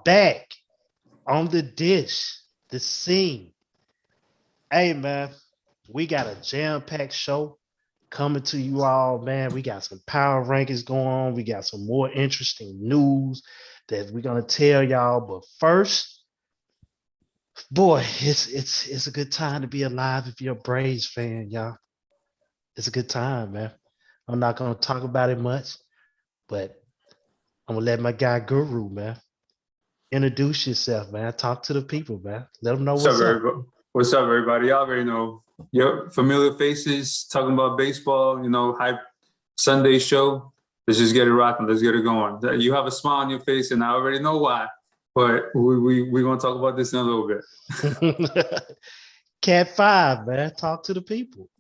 back on the dish, the scene. Hey, man, we got a jam-packed show coming to you all, man. We got some power rankings going on. We got some more interesting news that we're gonna tell y'all. But first, boy, it's a good time to be alive if you're a Braves fan, y'all. It's a good time, man. I'm not gonna talk about it much, but I'm gonna let my guy Guru, man, introduce yourself, man. Talk to the people, man. Let them know What's up, what's up. everybody? What's up, everybody? Y'all already know. Yep, familiar faces talking about baseball. Hype Sunday show. Let's just get it rocking. Let's get it going. You have a smile on your face, and I already know why. But we're gonna talk about this in a little bit. Cat 5, man. Talk to the people.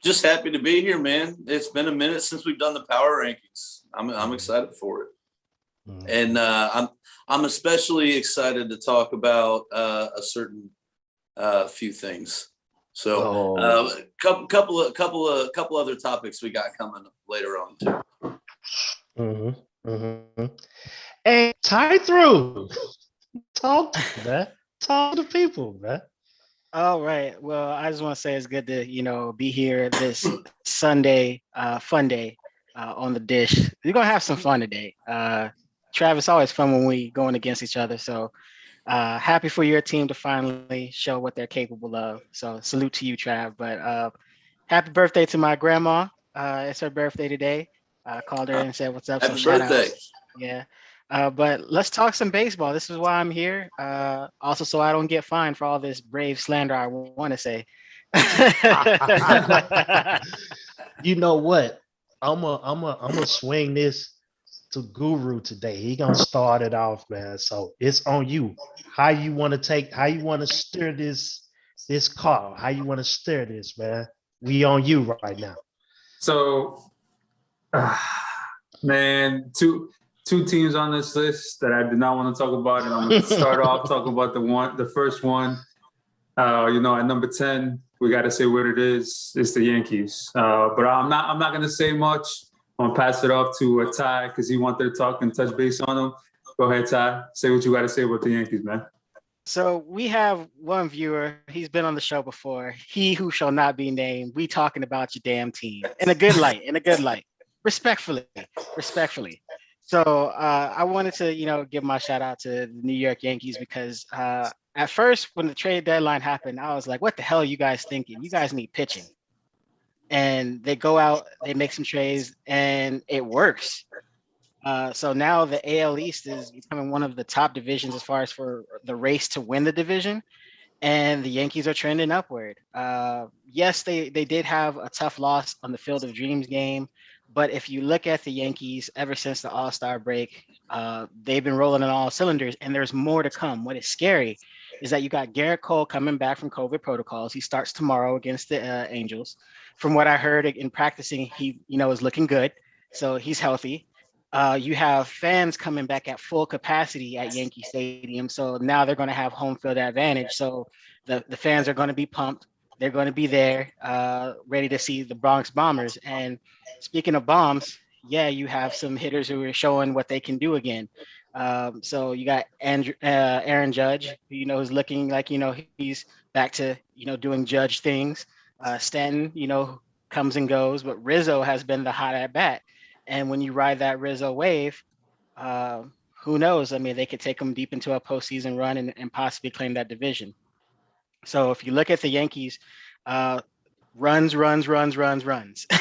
Just happy to be here, man. It's been a minute since we've done the power rankings. I'm excited for it, and I'm especially excited to talk about a certain few things. So, couple other topics we got coming later on too. Hey, tie through. Talk to man. Talk to the people, man. All right. Well, I just want to say it's good to, be here this Sunday, fun day on the dish. We're going to have some fun today. Travis, always fun when we going against each other. So happy for your team to finally show what they're capable of. So salute to you, Trav. But happy birthday to my grandma. It's her birthday today. I called her and said, what's up? Happy So shout birthday. out. Yeah. But let's talk some baseball. This is why I'm here. Also, so I don't get fined for all this brave slander I want to say. You know what? I'm a swing this to Guru today. He gonna start it off, man. So it's on you. How you want to steer this car? How you want to steer this, man? We on you right now. So, man, two teams on this list that I did not want to talk about, and I'm going to start off talking about the first one. At number 10, we got to say what it is. It's the Yankees. But I'm not going to say much. I'm going to pass it off to Ty because he wanted to talk and touch base on them. Go ahead, Ty. Say what you got to say about the Yankees, man. So we have one viewer. He's been on the show before. He who shall not be named. We talking about your damn team in a good light. Respectfully. So I wanted to, give my shout out to the New York Yankees because at first when the trade deadline happened, I was like, what the hell are you guys thinking? You guys need pitching. And they go out, they make some trades, and it works. So now the AL East is becoming one of the top divisions as far as for the race to win the division. And the Yankees are trending upward. Yes, they did have a tough loss on the Field of Dreams game. But if you look at the Yankees ever since the All-Star break, they've been rolling on all cylinders, and there's more to come. What is scary is that you got Garrett Cole coming back from COVID protocols. He starts tomorrow against the Angels. From what I heard in practicing, he is looking good, so he's healthy. You have fans coming back at full capacity at Yankee Stadium, so now they're going to have home field advantage. So the fans are going to be pumped. They're going to be there, ready to see the Bronx Bombers. And speaking of bombs, yeah, you have some hitters who are showing what they can do again. So you got Aaron Judge, who is looking like he's back to doing Judge things. Stanton, comes and goes, but Rizzo has been the hot at bat. And when you ride that Rizzo wave, who knows? I mean, they could take them deep into a postseason run and possibly claim that division. So if you look at the Yankees, runs,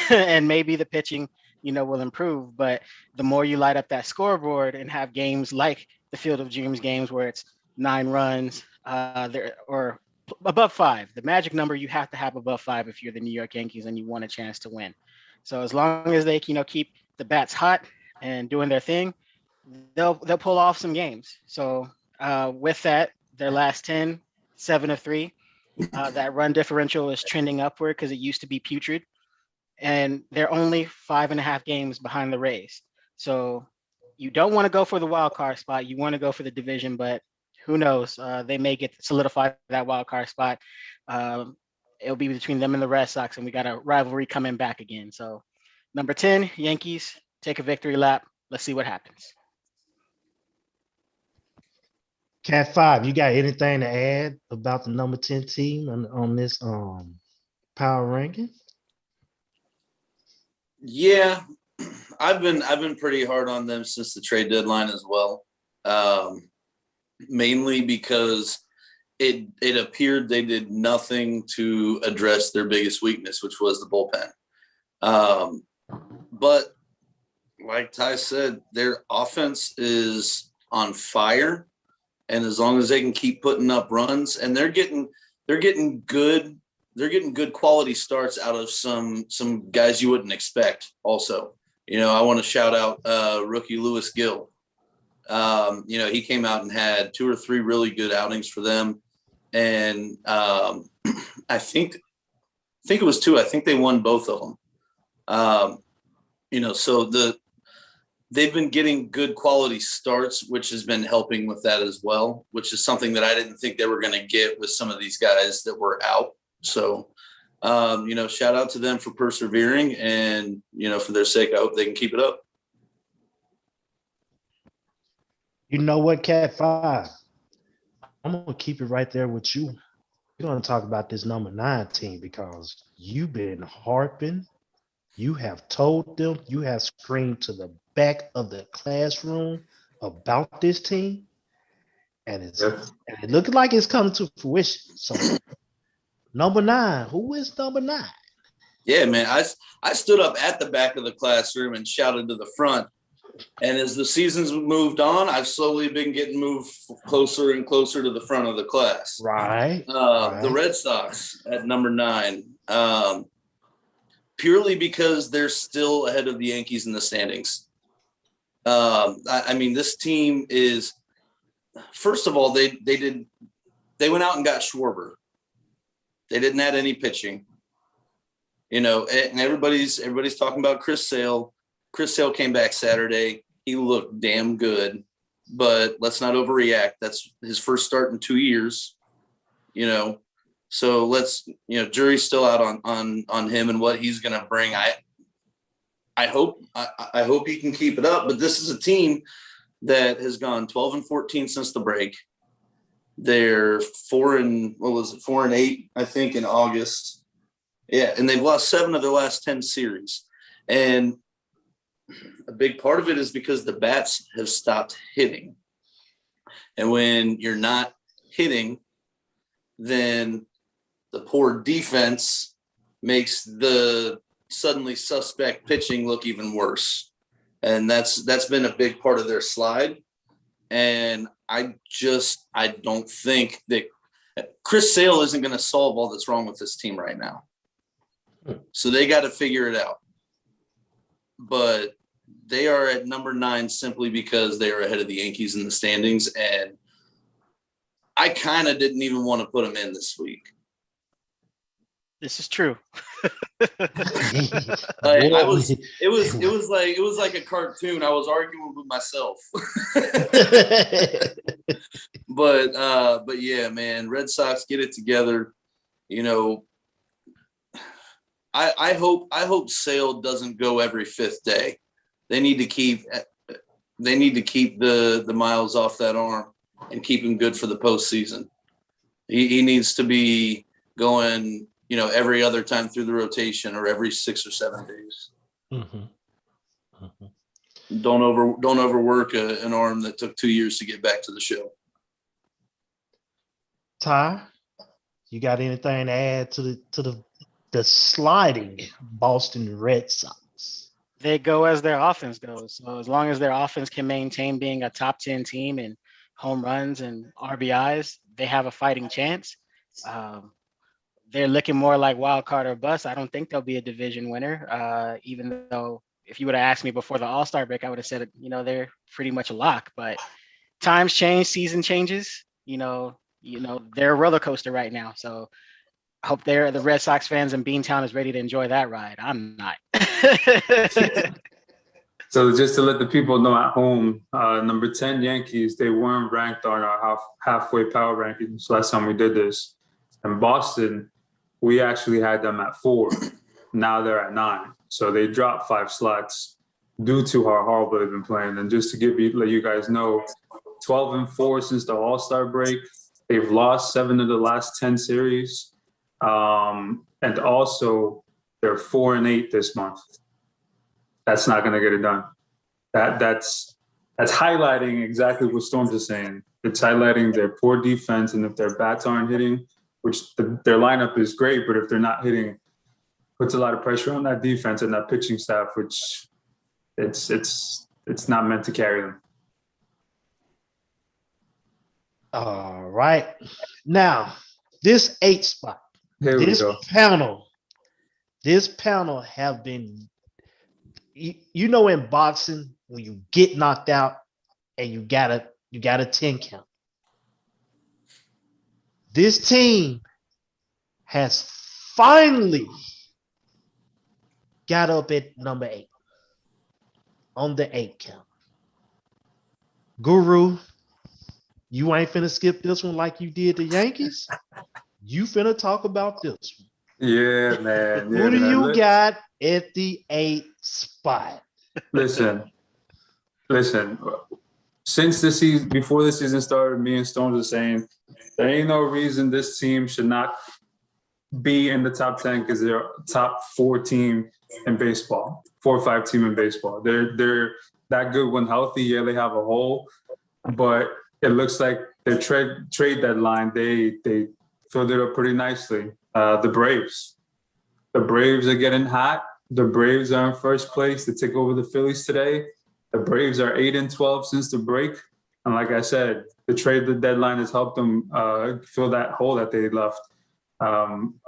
and maybe the pitching, will improve. But the more you light up that scoreboard and have games like the Field of Dreams games where it's 9 runs, or above 5, the magic number you have to have above 5 if you're the New York Yankees and you want a chance to win. So as long as they, keep the bats hot and doing their thing, they'll pull off some games. So with that, their last 10, 7-3. That run differential is trending upward because it used to be putrid, and they're only 5.5 games behind the Rays. So you don't want to go for the wild card spot. You want to go for the division, but who knows? They may get solidified that wild card spot. It'll be between them and the Red Sox, and we got a rivalry coming back again. So number 10, Yankees, take a victory lap. Let's see what happens. Cat 5, you got anything to add about the number 10 team on this power ranking? Yeah, I've been pretty hard on them since the trade deadline as well. Mainly because it appeared they did nothing to address their biggest weakness, which was the bullpen. But like Ty said, their offense is on fire, and as long as they can keep putting up runs, and they're getting good quality starts out of some guys you wouldn't expect. Also, I want to shout out rookie Lewis Gill. He came out and had 2 or 3 really good outings for them, and I think it was 2. I think they won both of them. So they've been getting good quality starts, which has been helping with that as well, which is something that I didn't think they were going to get with some of these guys that were out. So, shout out to them for persevering, and, for their sake, I hope they can keep it up. You know what, Cat 5? I'm going to keep it right there with you. We're going to talk about this number 9 team because you've been harping. You have told them, you have screamed to the back of the classroom about this team. And it looks like it's coming to fruition. So, number 9, who is number 9? Yeah, man. I stood up at the back of the classroom and shouted to the front. And as the seasons moved on, I've slowly been getting moved closer and closer to the front of the class. Right. The Red Sox at number 9, purely because they're still ahead of the Yankees in the standings. This team is, first of all, they went out and got Schwarber. They didn't add any pitching, and everybody's talking about Chris Sale. Chris Sale came back Saturday. He looked damn good, but let's not overreact. That's his first start in 2 years, So let's, jury's still out on him and what he's going to bring. I hope he can keep it up, but this is a team that has gone 12-14 since the break. They're 4-8, I think, in August. Yeah, and they've lost 7 of their last 10 series. And a big part of it is because the bats have stopped hitting. And when you're not hitting, then the poor defense makes the suddenly suspect pitching look even worse. And that's been a big part of their slide. And I don't think that Chris Sale isn't going to solve all that's wrong with this team right now. So they got to figure it out. But they are at number 9 simply because they are ahead of the Yankees in the standings. And I kind of didn't even want to put them in this week. This is true. It was like a cartoon. I was arguing with myself. But yeah, man, Red Sox, get it together. I hope Sale doesn't go every 5th day. They need to keep the miles off that arm and keep him good for the postseason. He needs to be going, every other time through the rotation or every 6 or 7 days. Mm-hmm. Mm-hmm. Don't overwork an arm that took 2 years to get back to the show. Ty, you got anything to add to the sliding Boston Red Sox? They go as their offense goes. So as long as their offense can maintain being a top 10 team in home runs and RBIs, they have a fighting chance. They're looking more like wild card or bust. I don't think they'll be a division winner, even though if you would have asked me before the All-Star break, I would have said, they're pretty much a lock. But times change, season changes. They're a roller coaster right now. So I hope the Red Sox fans in Beantown is ready to enjoy that ride. I'm not. So just to let the people know at home, number 10 Yankees, they weren't ranked on our halfway power rankings last time we did this. And Boston, we actually had them at 4. Now they're at 9. So they dropped 5 slots due to how horrible they've been playing. And just to let you guys know, 12-4 since the All-Star break. They've lost 7 of the last 10 series. And also they're 4-8 this month. That's not going to get it done. That's highlighting exactly what Storms is saying. It's highlighting their poor defense, and if their bats aren't hitting, which their lineup is great, but if they're not hitting, puts a lot of pressure on that defense and that pitching staff, which it's not meant to carry them. All right. Now, this 8 spot, Here we this go. panel have been, you know, in boxing, when you get knocked out and you got a 10 count. This team has finally got up at number 8 on the 8 count. Guru, you ain't finna skip this one like you did the Yankees. You finna talk about this one. Yeah, man. Who do you got at the 8th spot? Listen. Since the season, before the season started, me and Stones were saying there ain't no reason this team should not be in the top 10 because they're a top 4 team in baseball, 4 or 5 team in baseball. They're that good when healthy. Yeah, they have a hole, but it looks like their trade deadline, they filled it up pretty nicely. The Braves are getting hot. The Braves are in first place to take over the Phillies today. The Braves are 8-12 since the break. And like I said, the trade deadline has helped them fill that hole that they left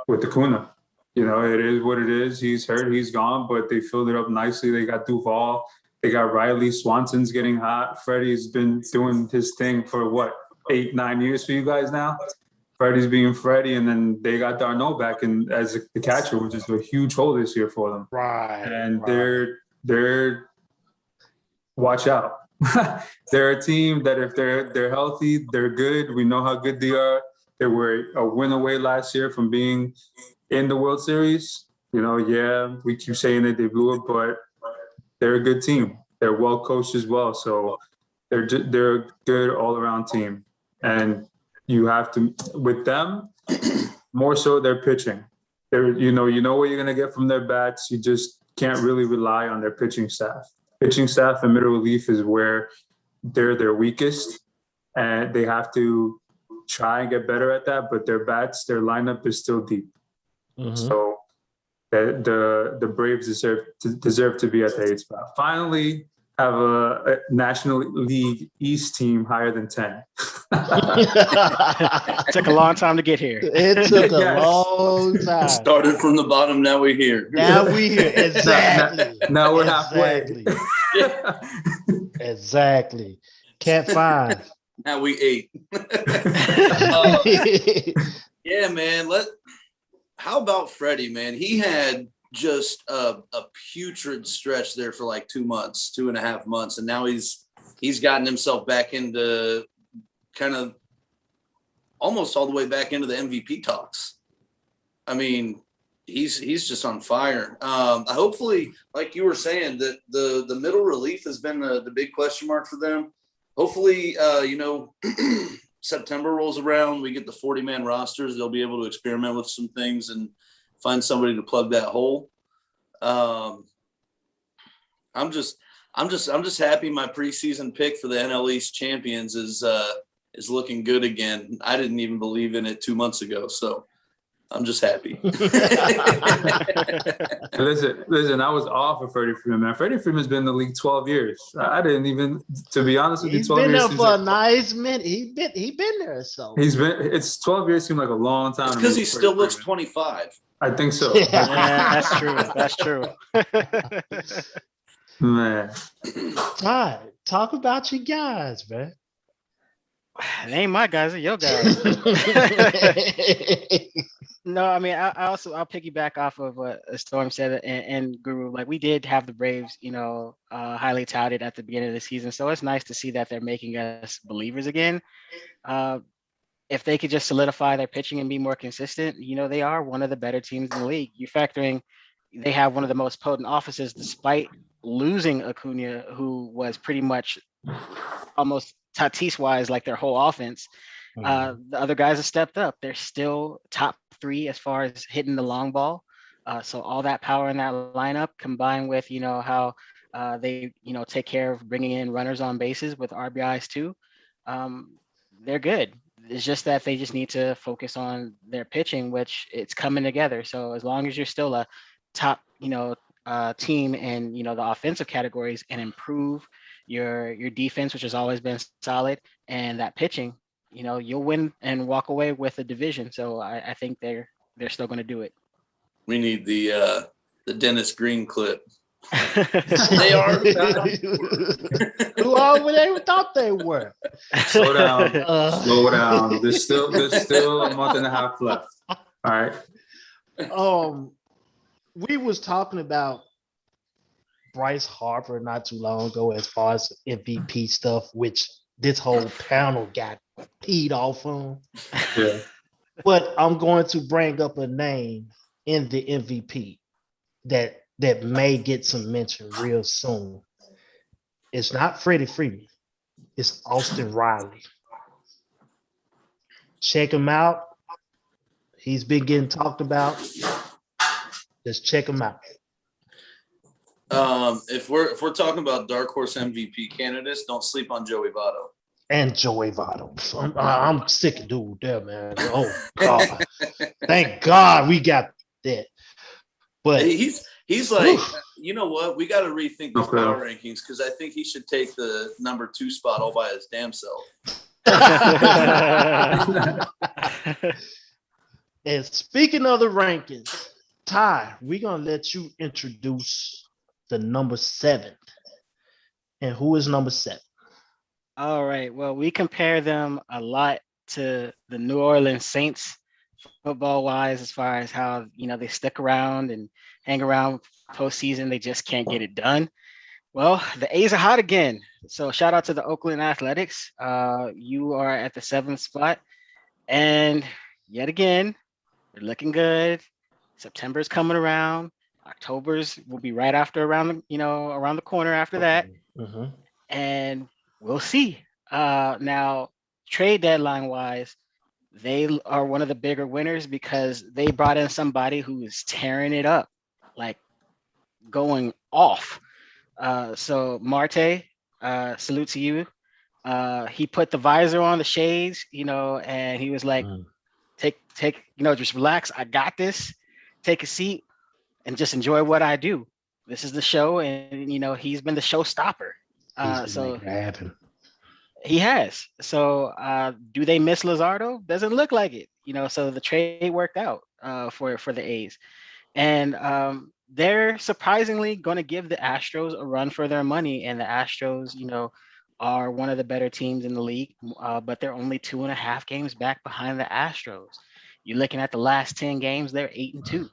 with Acuna. You know, it is what it is. He's hurt, he's gone, but they filled it up nicely. They got Duvall. They got Riley. Swanson's getting hot. Freddie's been doing his thing for, 8-9 years for you guys now? Freddie's being Freddie, and then they got Darno back in as the catcher, which is a huge hole this year for them. Right. And they're watch out. They're a team that if they're healthy, they're good. We know how good they are. They were a win away last year from being in the World Series. You know, yeah, we keep saying that they blew it, but they're a good team. They're well coached as well, so they're a good all around team. And you have to, with them, more so their pitching. You know what you're gonna get from their bats. You just can't really rely on their pitching staff. Pitching staff and middle relief is where they're their weakest, and they have to try and get better at that. But their bats, their lineup is still deep. Mm-hmm. So the Braves deserve to be at the 8th spot. Finally, have a National League East team higher than 10. It took a long time to get here. It took a long time. Started from the bottom, now we're here. Now we're here. Exactly. Now we're halfway. Exactly. Can't find. Now we 8. Yeah, man. How about Freddie, man? He had just a putrid stretch there for like 2.5 months, and now he's gotten himself back into kind of almost all the way back into the MVP talks. I mean, he's just on fire. Hopefully, like you were saying, that the middle relief has been the big question mark for them. Hopefully, September rolls around, we get the 40-man rosters. They'll be able to experiment with some things and find somebody to plug that hole. I'm just happy my preseason pick for the NL East champions is looking good again. I didn't even believe in it 2 months ago, so I'm just happy. Listen, I was off of Freddie Freeman, man. Freddie Freeman's been in the league 12 years. I didn't even, to be honest with you, 12 years. He's been there for a nice minute. He been there, so. It's 12 years seemed like a long time. It's because he still looks 25. I think so. Yeah, that's true. Man. Todd, talk about you guys, man. It ain't my guys, it's your guys. No, I mean, I'll piggyback off of what Storm said and Guru. Like, we did have the Braves, highly touted at the beginning of the season. So it's nice to see that they're making us believers again. If they could just solidify their pitching and be more consistent, they are one of the better teams in the league. You're factoring, they have one of the most potent offenses despite losing Acuna, who was pretty much almost Tatis wise, like their whole offense, the other guys have stepped up. They're still top 3 as far as hitting the long ball. So all that power in that lineup, combined with how they take care of bringing in runners on bases with RBIs too. They're good. It's just that they just need to focus on their pitching, which it's coming together. So as long as you're still a top, team in the offensive categories and improve your defense, which has always been solid, and that pitching, you'll win and walk away with a division. So I think they're still going to do it. We need the Dennis Green clip. They are. Who are they thought they were? Slow down. Slow down. There's still a month and a half left. All right. We was talking about Bryce Harper not too long ago as far as MVP stuff, which this whole panel got peed off on. Yeah. But I'm going to bring up a name in the MVP that may get some mention real soon. It's not Freddie Freeman. It's Austin Riley. Check him out. He's been getting talked about. Just check him out. If we're talking about dark horse MVP candidates, don't sleep on Joey Votto. And Joey Votto. I'm sick of dude there, man. Oh God. Thank God we got that. But he's like, you know what? We got to rethink the power rankings because I think he should take the number 2 spot all by his damn self. And speaking of the rankings, Ty, we're gonna let you introduce the number 7. And who is number 7? All right. Well, we compare them a lot to the New Orleans Saints football wise, as far as how they stick around and hang around postseason. They just can't get it done. Well, the A's are hot again. So shout out to the Oakland Athletics. You are at the 7th spot. And yet again, they're looking good. September's coming around. October's will be right after around the corner after that. Mm-hmm. And we'll see. Now, trade deadline wise, they are one of the bigger winners because they brought in somebody who is tearing it up, like going off. So Marte, salute to you. He put the visor on, the shades, and he was like, take, just relax. I got this. Take a seat and just enjoy what I do. This is the show. And, he's been the showstopper. So he has. So do they miss Luzardo? Doesn't look like it. So the trade worked out for the A's. And they're surprisingly going to give the Astros a run for their money. And the Astros, are one of the better teams in the league, but they're only 2.5 games back behind the Astros. You're looking at the last 10 games, they're 8-2.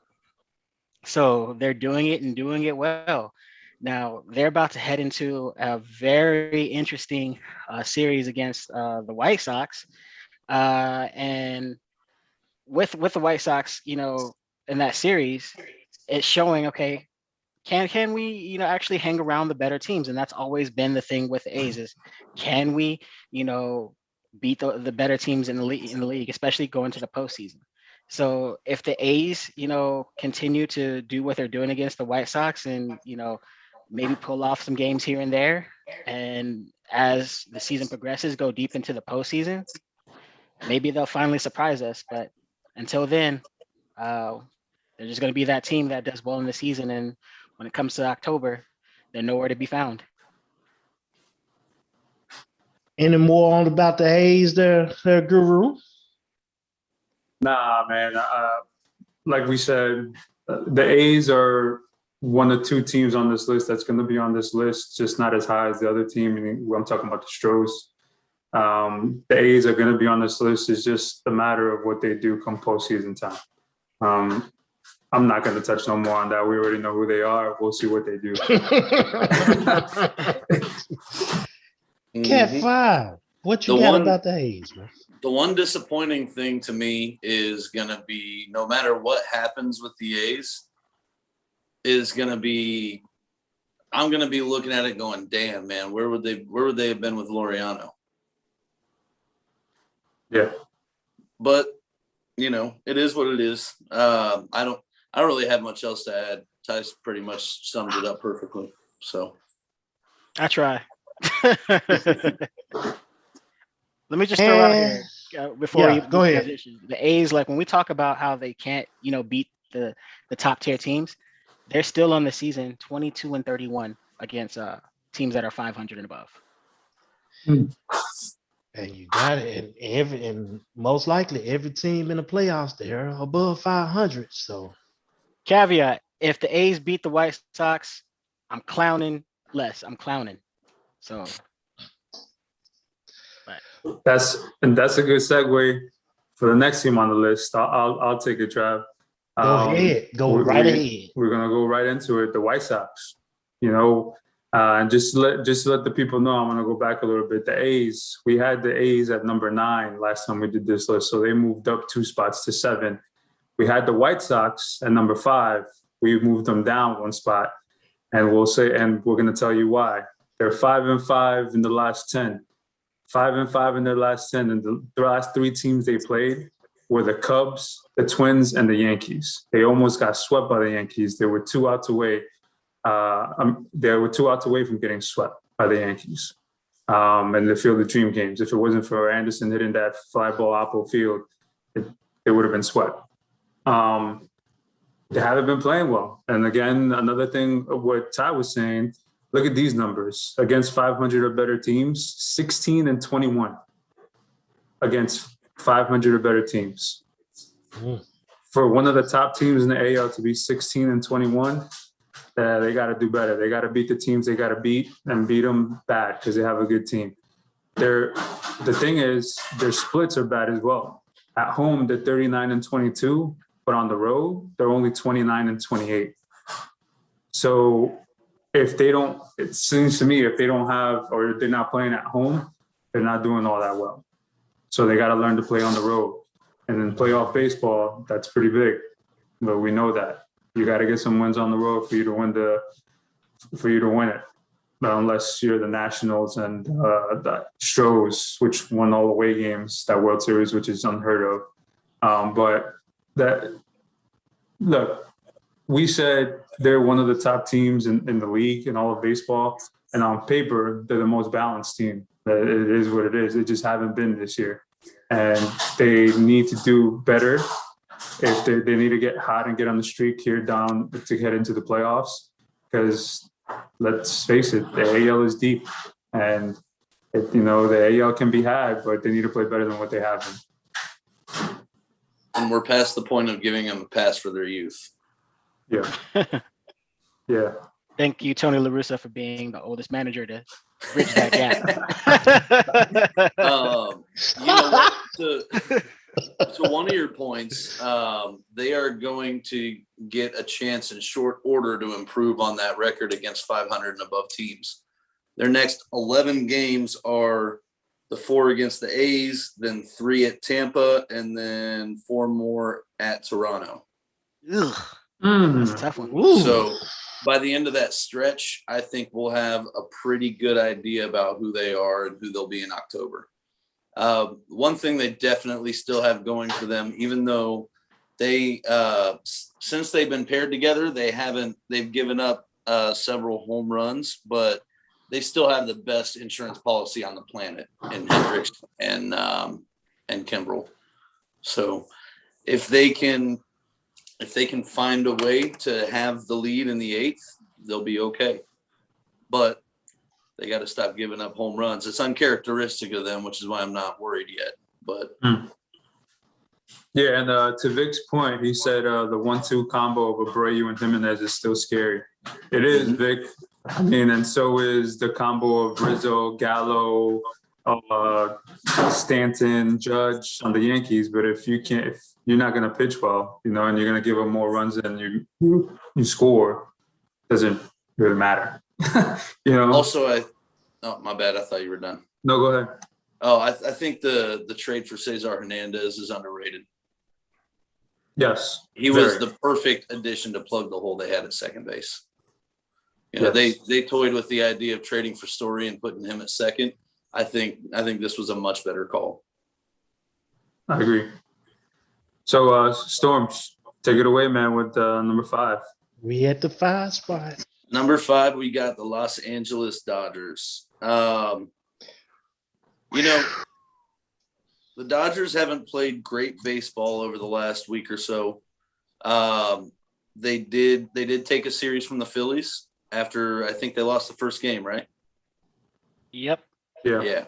So they're doing it and doing it well. Now they're about to head into a very interesting series against the White Sox. And with the White Sox, in that series, it's showing, okay, can we, actually hang around the better teams? And that's always been the thing with the A's is, can we, beat the better teams in the league, especially going to the postseason? So if the A's, continue to do what they're doing against the White Sox and, maybe pull off some games here and there, and as the season progresses, go deep into the postseason, maybe they'll finally surprise us. But until then, they're just going to be that team that does well in the season. And when it comes to October, they're nowhere to be found. Any more on about the A's there, Guru? Nah, man. Like we said, the A's are one of 2 teams on this list that's going to be on this list, just not as high as the other team. I'm talking about the Stros. The A's are going to be on this list. It's just a matter of what they do come postseason time. I'm not going to touch no more on that. We already know who they are. We'll see what they do. Cat 5. What you got about the A's, man? The one disappointing thing to me is going to be, no matter what happens with the A's, is going to be, I'm going to be looking at it going, damn, man, where would they have been with Laureano? Yeah. But it is what it is. I don't really have much else to add. Ty's pretty much summed it up perfectly. So I try. Let me just throw out here before Yeah, go ahead. transition. The A's, like when we talk about how they can't, beat the top tier teams, they're still on the season 22-31 against teams that are 500 and above. And you got it. And most likely every team in the playoffs, they're above 500. So Caveat: if the A's beat the White Sox, I'm clowning less. I'm clowning. So That's a good segue for the next team on the list. I'll take it, Trav. go ahead. Go right ahead. We're gonna go right into it. The White Sox. And just let the people know. I'm gonna go back a little bit. The A's. We had the A's at number 9 last time we did this list, so they moved up 2 spots to 7. We had the White Sox at number 5. We moved them down 1 spot, and we're gonna tell you why. They're 5-5 in the last 10. 5-5 in their last 10, and the last 3 teams they played were the Cubs, the Twins, and the Yankees. They almost got swept by the Yankees. They were 2 outs away. They were 2 outs away from getting swept by the Yankees. And the Field of Dream games. If it wasn't for Anderson hitting that fly ball Apple Field, they would have been swept. They haven't been playing well. And again, another thing of what Ty was saying. Look at these numbers. Against 500 or better teams, 16-21 against 500 or better teams. For one of the top teams in the AL to be 16-21, they got to do better. They got to beat the teams they got to beat and beat them bad because they have a good team. The thing is, their splits are bad as well. At home, they're 39-22, but on the road, they're only 29-28. So it seems to me if they don't have, or they're not playing at home, they're not doing all that well. So they got to learn to play on the road. And then playoff baseball, that's pretty big. But we know that. You got to get some wins on the road for you to win it. But unless you're the Nationals and the Stros, which won all away games, that World Series, which is unheard of. Look, we said they're one of the top teams in the league in all of baseball. And on paper, they're the most balanced team. It is what it is. They just haven't been this year. And they need to do better. If they need to get hot and get on the streak here down to get into the playoffs. Because let's face it, the AL is deep. And, the AL can be had, but they need to play better than what they have been. And we're past the point of giving them a pass for their youth. Yeah. Yeah. Thank you, Tony La Russa, for being the oldest manager to bridge that gap. To one of your points, they are going to get a chance in short order to improve on that record against 500 and above teams. Their next 11 games are the 4 against the A's, then 3 at Tampa, and then 4 more at Toronto. Ugh. That's a tough one. Ooh. So by the end of that stretch, I think we'll have a pretty good idea about who they are and who they'll be in October. One thing they definitely still have going for them, even though they, since they've been paired together, they've given up several home runs, but they still have the best insurance policy on the planet in Hendricks and Kimbrel. So if they can find a way to have the lead in the 8th, they'll be okay. But they got to stop giving up home runs. It's uncharacteristic of them, which is why I'm not worried yet. But yeah, and to Vic's point, he said the 1-2 combo of Abreu and Jimenez is still scary. It is, Vic. I mean, and so is the combo of Rizzo, Gallo, Stanton, Judge on the Yankees. But if you're not going to pitch well, and you're going to give them more runs than you score, doesn't really matter. Also, my bad. I thought you were done. No, go ahead. Oh, I think the trade for Cesar Hernandez is underrated. Yes. He was the perfect addition to plug the hole they had at second base. They toyed with the idea of trading for Story and putting him at second. I think this was a much better call. I agree. So, Storms, take it away, man, with number 5. We at the 5 spot. Number 5, we got the Los Angeles Dodgers. You know, the Dodgers haven't played great baseball over the last week or so. They did take a series from the Phillies after I think they lost the first game, right? Yep. Yeah.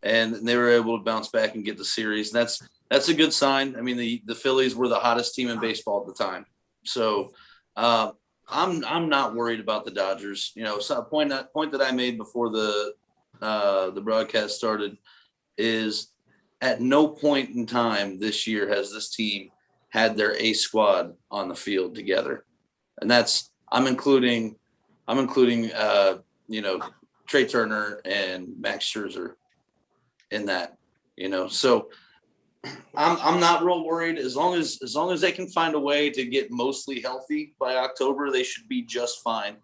And they were able to bounce back and get the series. That's a good sign. I mean, the Phillies were the hottest team in baseball at the time. So I'm not worried about the Dodgers. You know, so a point that I made before the broadcast started is at no point in time this year has this team had their ace squad on the field together. And I'm including Trey Turner and Max Scherzer in that, so I'm not real worried as long as they can find a way to get mostly healthy by October, they should be just fine.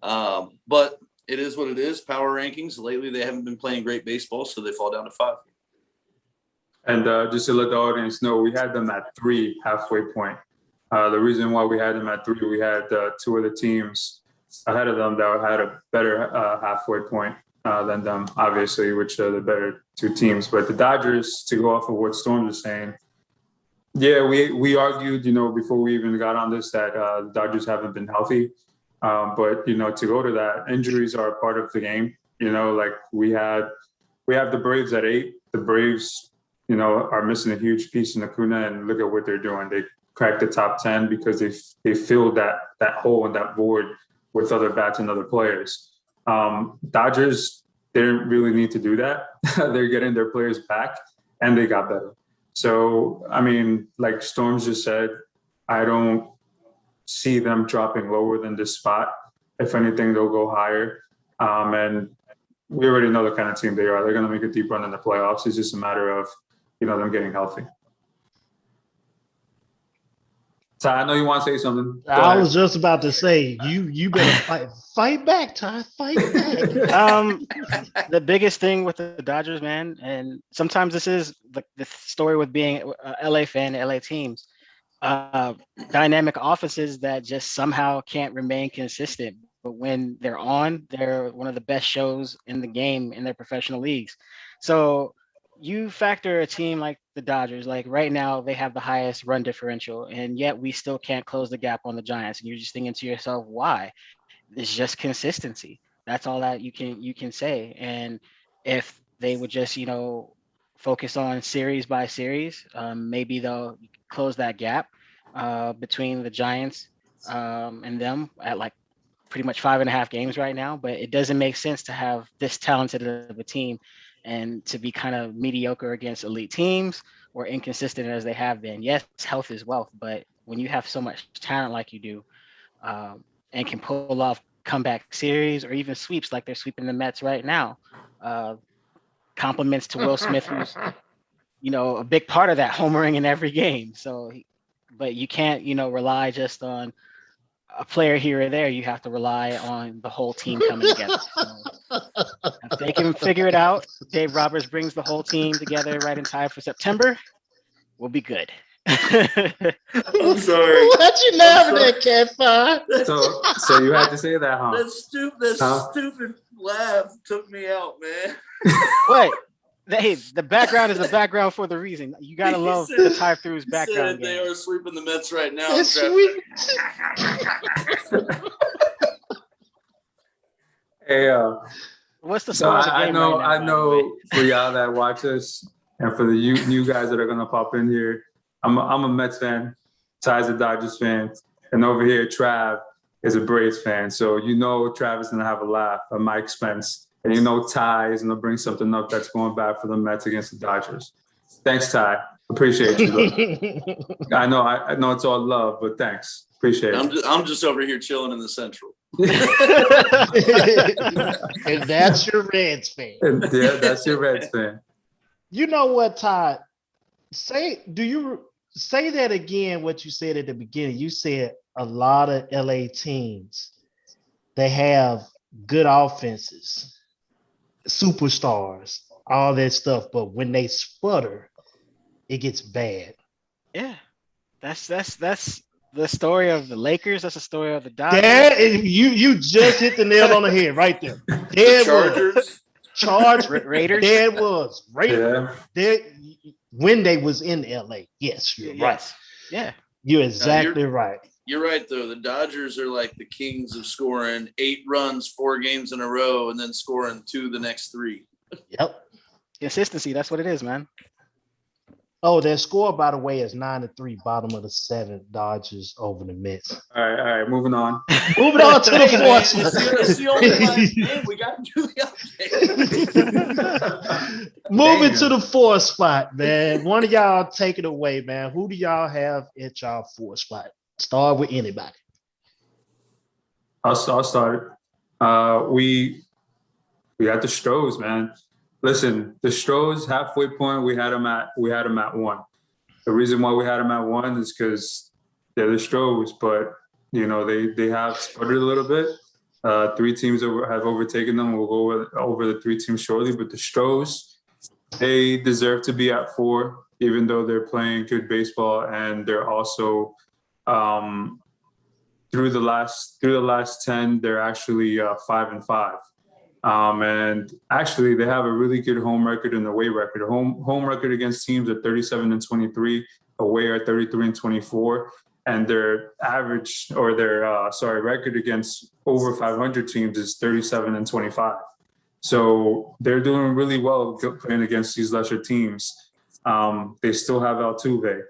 But it is what it is. Power rankings lately, they haven't been playing great baseball, so they fall down to 5. And just to let the audience know, we had them at 3 halfway point. The reason why we had them at 3, we had 2 of the teams ahead of them that had a better halfway point than them, obviously, which are the better 2 teams. But the Dodgers, to go off of what Storms is saying, yeah, we argued, before we even got on this that the Dodgers haven't been healthy. But, to go to that, injuries are a part of the game. Like we have the Braves at 8. The Braves, are missing a huge piece in Acuna, and look at what they're doing. They cracked the top 10 because they filled that hole and that void with other bats and other players. Dodgers didn't really need to do that. They're getting their players back, and they got better. So, I mean, like Storms just said, I don't see them dropping lower than this spot. If anything, they'll go higher. And we already know the kind of team they are. They're going to make a deep run in the playoffs. It's just a matter of, them getting healthy. Ty, I know you want to say something. I was just about to say, you better fight back, Ty. Fight back. The biggest thing with the Dodgers, man, and sometimes this is the story with being a LA fan, LA teams, dynamic offenses that just somehow can't remain consistent. But when they're on, they're one of the best shows in the game in their professional leagues. So you factor a team like the Dodgers, like right now they have the highest run differential, and yet we still can't close the gap on the Giants. And you're just thinking to yourself, why? It's just consistency. That's all that you can say. And if they would just, focus on series by series, maybe they'll close that gap between the Giants and them at like pretty much 5.5 games right now. But it doesn't make sense to have this talented of a team and to be kind of mediocre against elite teams or inconsistent as they have been. Yes, health is wealth, but when you have so much talent like you do, and can pull off comeback series or even sweeps like they're sweeping the Mets right now, compliments to Will Smith, who's a big part of that, homering in every game. So, but you can't rely just on a player here or there. You have to rely on the whole team coming together. So if they can figure it out, Dave Roberts brings the whole team together right in time for September, we'll be good. I'm sorry. What you laughing at, Cat Five? So you had to say that, huh? That stupid laugh took me out, man. What? Hey, the background is the background for the reason. You gotta love the tie through's background. They are sweeping the Mets right now. It's sweet. Hey, what's the so score of the I game know, right now, I know for y'all that watch us, and for the new guys that are gonna pop in here, I'm a Mets fan. Ty's a Dodgers fan, and over here Trav is a Braves fan. So Trav is gonna have a laugh at my expense. And Ty is going to bring something up that's going back for the Mets against the Dodgers. Thanks, Ty. Appreciate you. I know it's all love, but thanks. Appreciate it. I'm just over here chilling in the Central. And that's your Reds fan. Yeah, that's your Reds fan. You know what, Ty? Do you say that again, what you said at the beginning? You said a lot of LA teams, they have good offenses, superstars, all that stuff. But when they sputter, it gets bad. Yeah, that's the story of the Lakers. That's the story of the Dodgers. You just hit the nail on the head right there. The There was Chargers. Raiders. There was Raiders. Yeah. There when they was in LA. Yes, you're right. Yes. Yeah. You're exactly right. You're right, though. The Dodgers are like the kings of scoring 8 runs, 4 games in a row, and then scoring 2 the next 3. Yep. Consistency. That's what it is, man. Oh, their score, by the way, is 9-3, bottom of the 7th. Dodgers over the Mets. All right. Moving on. Moving on to the Hey, man, fourth. it's the only line. We got to do the update. Moving Damn. to the 4th spot, man. One of y'all take it away, man. Who do y'all have at y'all 4th spot? Start with anybody. I'll start. We got the Stros, man. Listen, the Stros halfway point, we had them at 1. The reason why we had them at 1 is because they're the Stros, but they have sputtered a little bit. 3 teams have overtaken them. We'll go over the 3 teams shortly, but the Stros, they deserve to be at 4, even though they're playing good baseball, and they're also through the last 10, they're actually 5-5. And actually, they have a really good home record and away record. Home record against teams are 37-23, away are 33-24, and their average or their record against over 500 teams is 37-25. So they're doing really well playing against these lesser teams. They still have Altuve,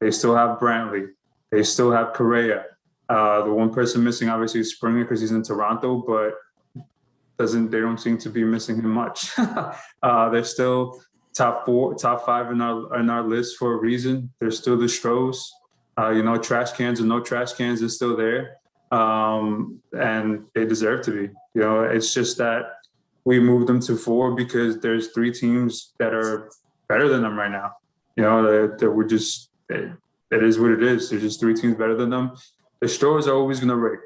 they still have Brantley, they still have Correa. The one person missing obviously is Springer because he's in Toronto, but they don't seem to be missing him much. They're still top 5 in our list for a reason. They're still the Stros. Trash cans or no trash cans is still there, and they deserve to be. It's just that we moved them to 4 because there's 3 teams that are better than them right now. That we're just it is what it is. There's just 3 teams better than them. The Stros are always going to rake.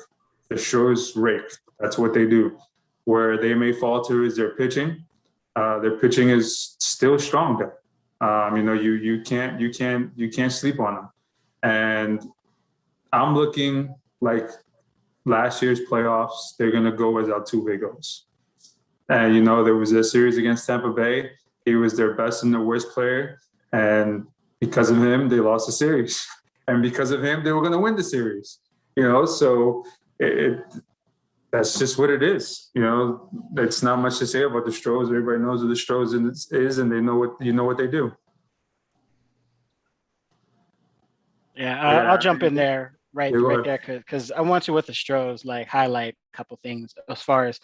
The Stros rake. That's what they do. Where they may falter is their pitching. Their pitching is still strong though. You can't sleep on them. And I'm looking like last year's playoffs, they're gonna go as Altuve goes. And there was a series against Tampa Bay. He was their best and their worst player, and because of him, they lost the series. And because of him, they were gonna win the series. So that's just what it is. It's not much to say about the Stros. Everybody knows what the Stros is, and they know what they do. Yeah, I'll jump in there right there because I want to with the Stros highlight a couple things as far as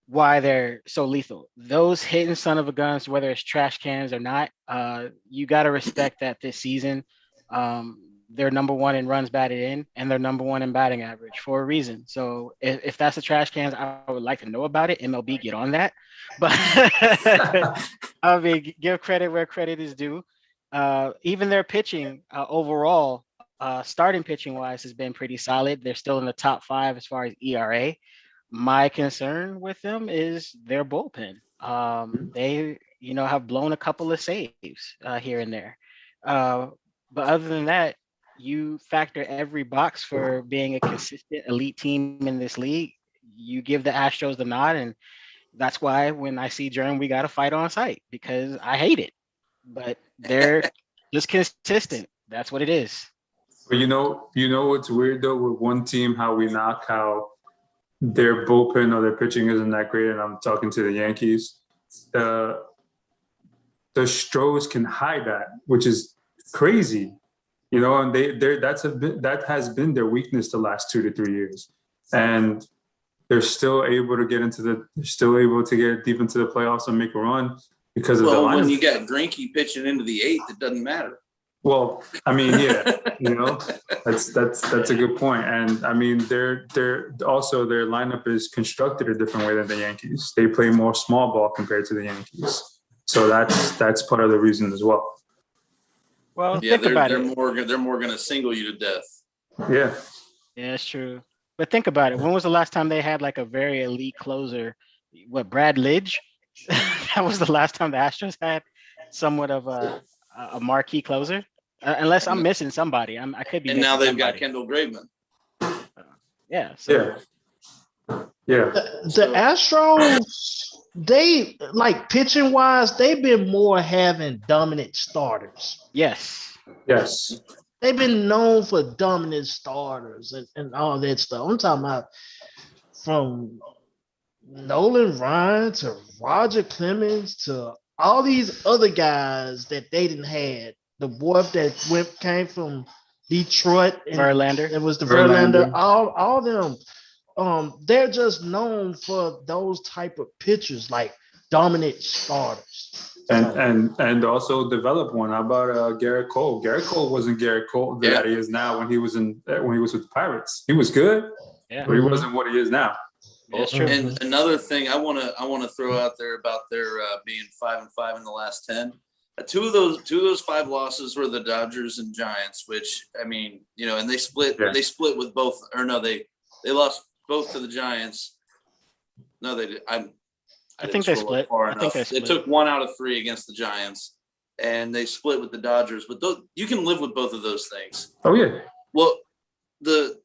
why they're so lethal. Those hitting son of a guns, whether it's trash cans or not, you got to respect that this season. They're number 1 in runs batted in, and they're number 1 in batting average for a reason. So if that's the trash cans, I would like to know about it. MLB, get on that. But give credit where credit is due. Even their pitching overall, starting pitching wise, has been pretty solid. They're still in the top 5 as far as ERA. My concern with them is their bullpen. They, have blown a couple of saves here and there. But other than that, you factor every box for being a consistent elite team in this league. You give the Astros the nod, and that's why when I see Jerm, we got to fight on site because I hate it. But they're just consistent. That's what it is. But what's weird though with one team, how we knock how their bullpen or their pitching isn't that great, and I'm talking to the Yankees. The Stros can hide that, which is crazy. And that has been their weakness the last 2 to 3 years, and they're still able to get deep into the playoffs and make a run because of the lineup. When you got Greinke pitching into the 8th, it doesn't matter. Well, I mean, yeah, that's a good point. And I mean, they're also their lineup is constructed a different way than the Yankees. They play more small ball compared to the Yankees, so that's part of the reason as well. Well, yeah, they're more going to single you to death. Yeah, it's true. But think about it. When was the last time they had a very elite closer? What, Brad Lidge? That was the last time the Astros had somewhat of a a marquee closer, unless I'm missing somebody. I could be. And missing now they've somebody. got Kendall Graveman. Yeah. So. Yeah. The Astros, they like pitching wise, they've been more having dominant starters. Yes. They've been known for dominant starters and all that stuff. I'm talking about from Nolan Ryan to Roger Clemens to all these other guys that they didn't had. The boy that came from Detroit and Verlander. it was the Verlander. All them. They're just known for those type of pitchers, like dominant starters. And also develop one. How about Garrett Cole? Garrett Cole wasn't Garrett Cole that he is now when he was with the Pirates. He was good, but he wasn't what he is now. That's true. And another thing I want to throw out there about their being 5-5 in the last 10. Two of those 5 losses were the Dodgers and Giants, which I mean, and they split. Yeah. They split with both, or no, they lost both to the Giants. No, they did. I think they split. They took 1 out of 3 against the Giants, and they split with the Dodgers. But you can live with both of those things. Oh yeah. Well, the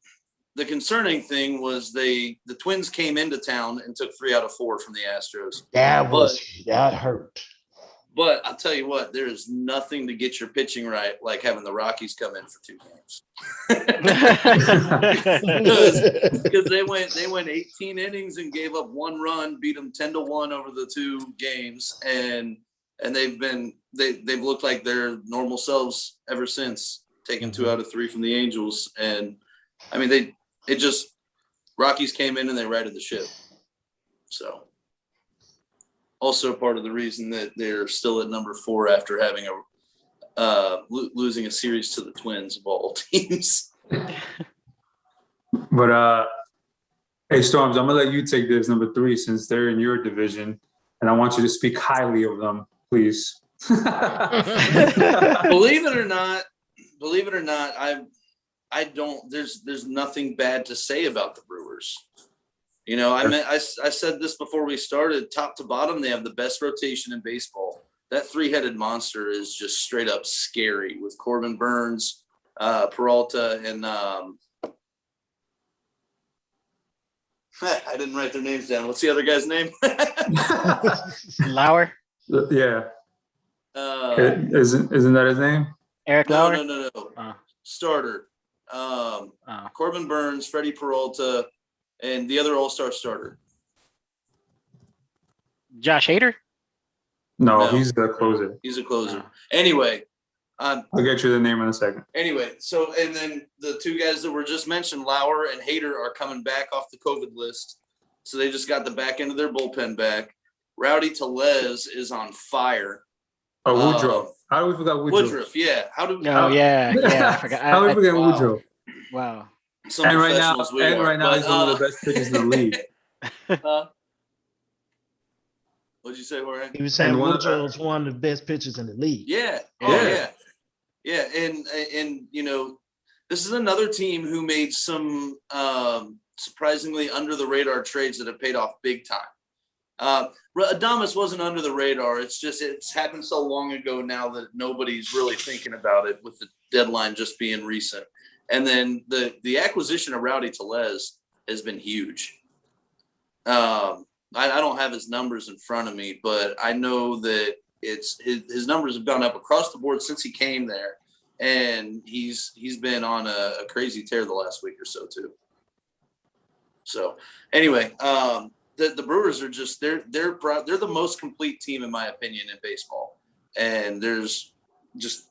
concerning thing was the Twins came into town and took 3 out of 4 from the Astros. That hurt. But I'll tell you what, there is nothing to get your pitching right like having the Rockies come in for 2 games. because they went 18 innings and gave up 1 run, beat them 10-1 over the 2 games, and they've looked like their normal selves ever since, taking 2 out of 3 from the Angels. And I mean Rockies came in and they righted the ship. So also part of the reason that they're still at number 4 after having losing a series to the Twins of all teams. But hey, Storms, I'm gonna let you take this number 3 since they're in your division, and I want you to speak highly of them, please. Believe it or not, I don't. There's nothing bad to say about the Brewers. I said this before we started. Top to bottom, they have the best rotation in baseball. That 3-headed monster is just straight up scary with Corbin Burns, Peralta, and I didn't write their names down. What's the other guy's name? Lauer. Yeah. Isn't that his name? Eric Lauer? No. Starter. Corbin Burns, Freddie Peralta, and the other all-star starter. Josh Hader? No, he's the closer. He's a closer. Anyway. I'll get you the name in a second. Anyway, so and then the 2 guys that were just mentioned, Lauer and Hader, are coming back off the COVID list. So they just got the back end of their bullpen back. Rowdy Tellez is on fire. Oh, Woodruff. How do we forget Woodruff? Woodruff, yeah. I forgot. How do we forget Woodruff? Wow. And right now, he's one of the best pitchers in the league. What'd you say, Jorge? He was saying Woodruff's one of the best pitchers in the league. Yeah. Yeah. And this is another team who made some surprisingly under the radar trades that have paid off big time. Adames wasn't under the radar. It's happened so long ago now that nobody's really thinking about it, with the deadline just being recent. And then the acquisition of Rowdy Tellez has been huge. I don't have his numbers in front of me, but I know that his numbers have gone up across the board since he came there, and he's been on a crazy tear the last week or so too. So anyway, the Brewers are just they're the most complete team in my opinion in baseball, and there's just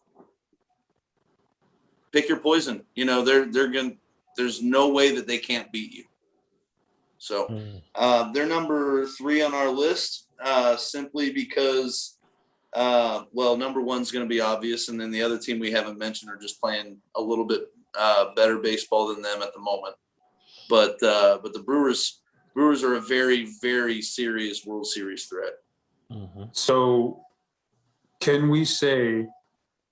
pick your poison. There's no way that they can't beat you. So they're number 3 on our list, simply because, number 1's going to be obvious, and then the other team we haven't mentioned are just playing a little bit better baseball than them at the moment. But the Brewers are a very, very serious World Series threat. Mm-hmm. So can we say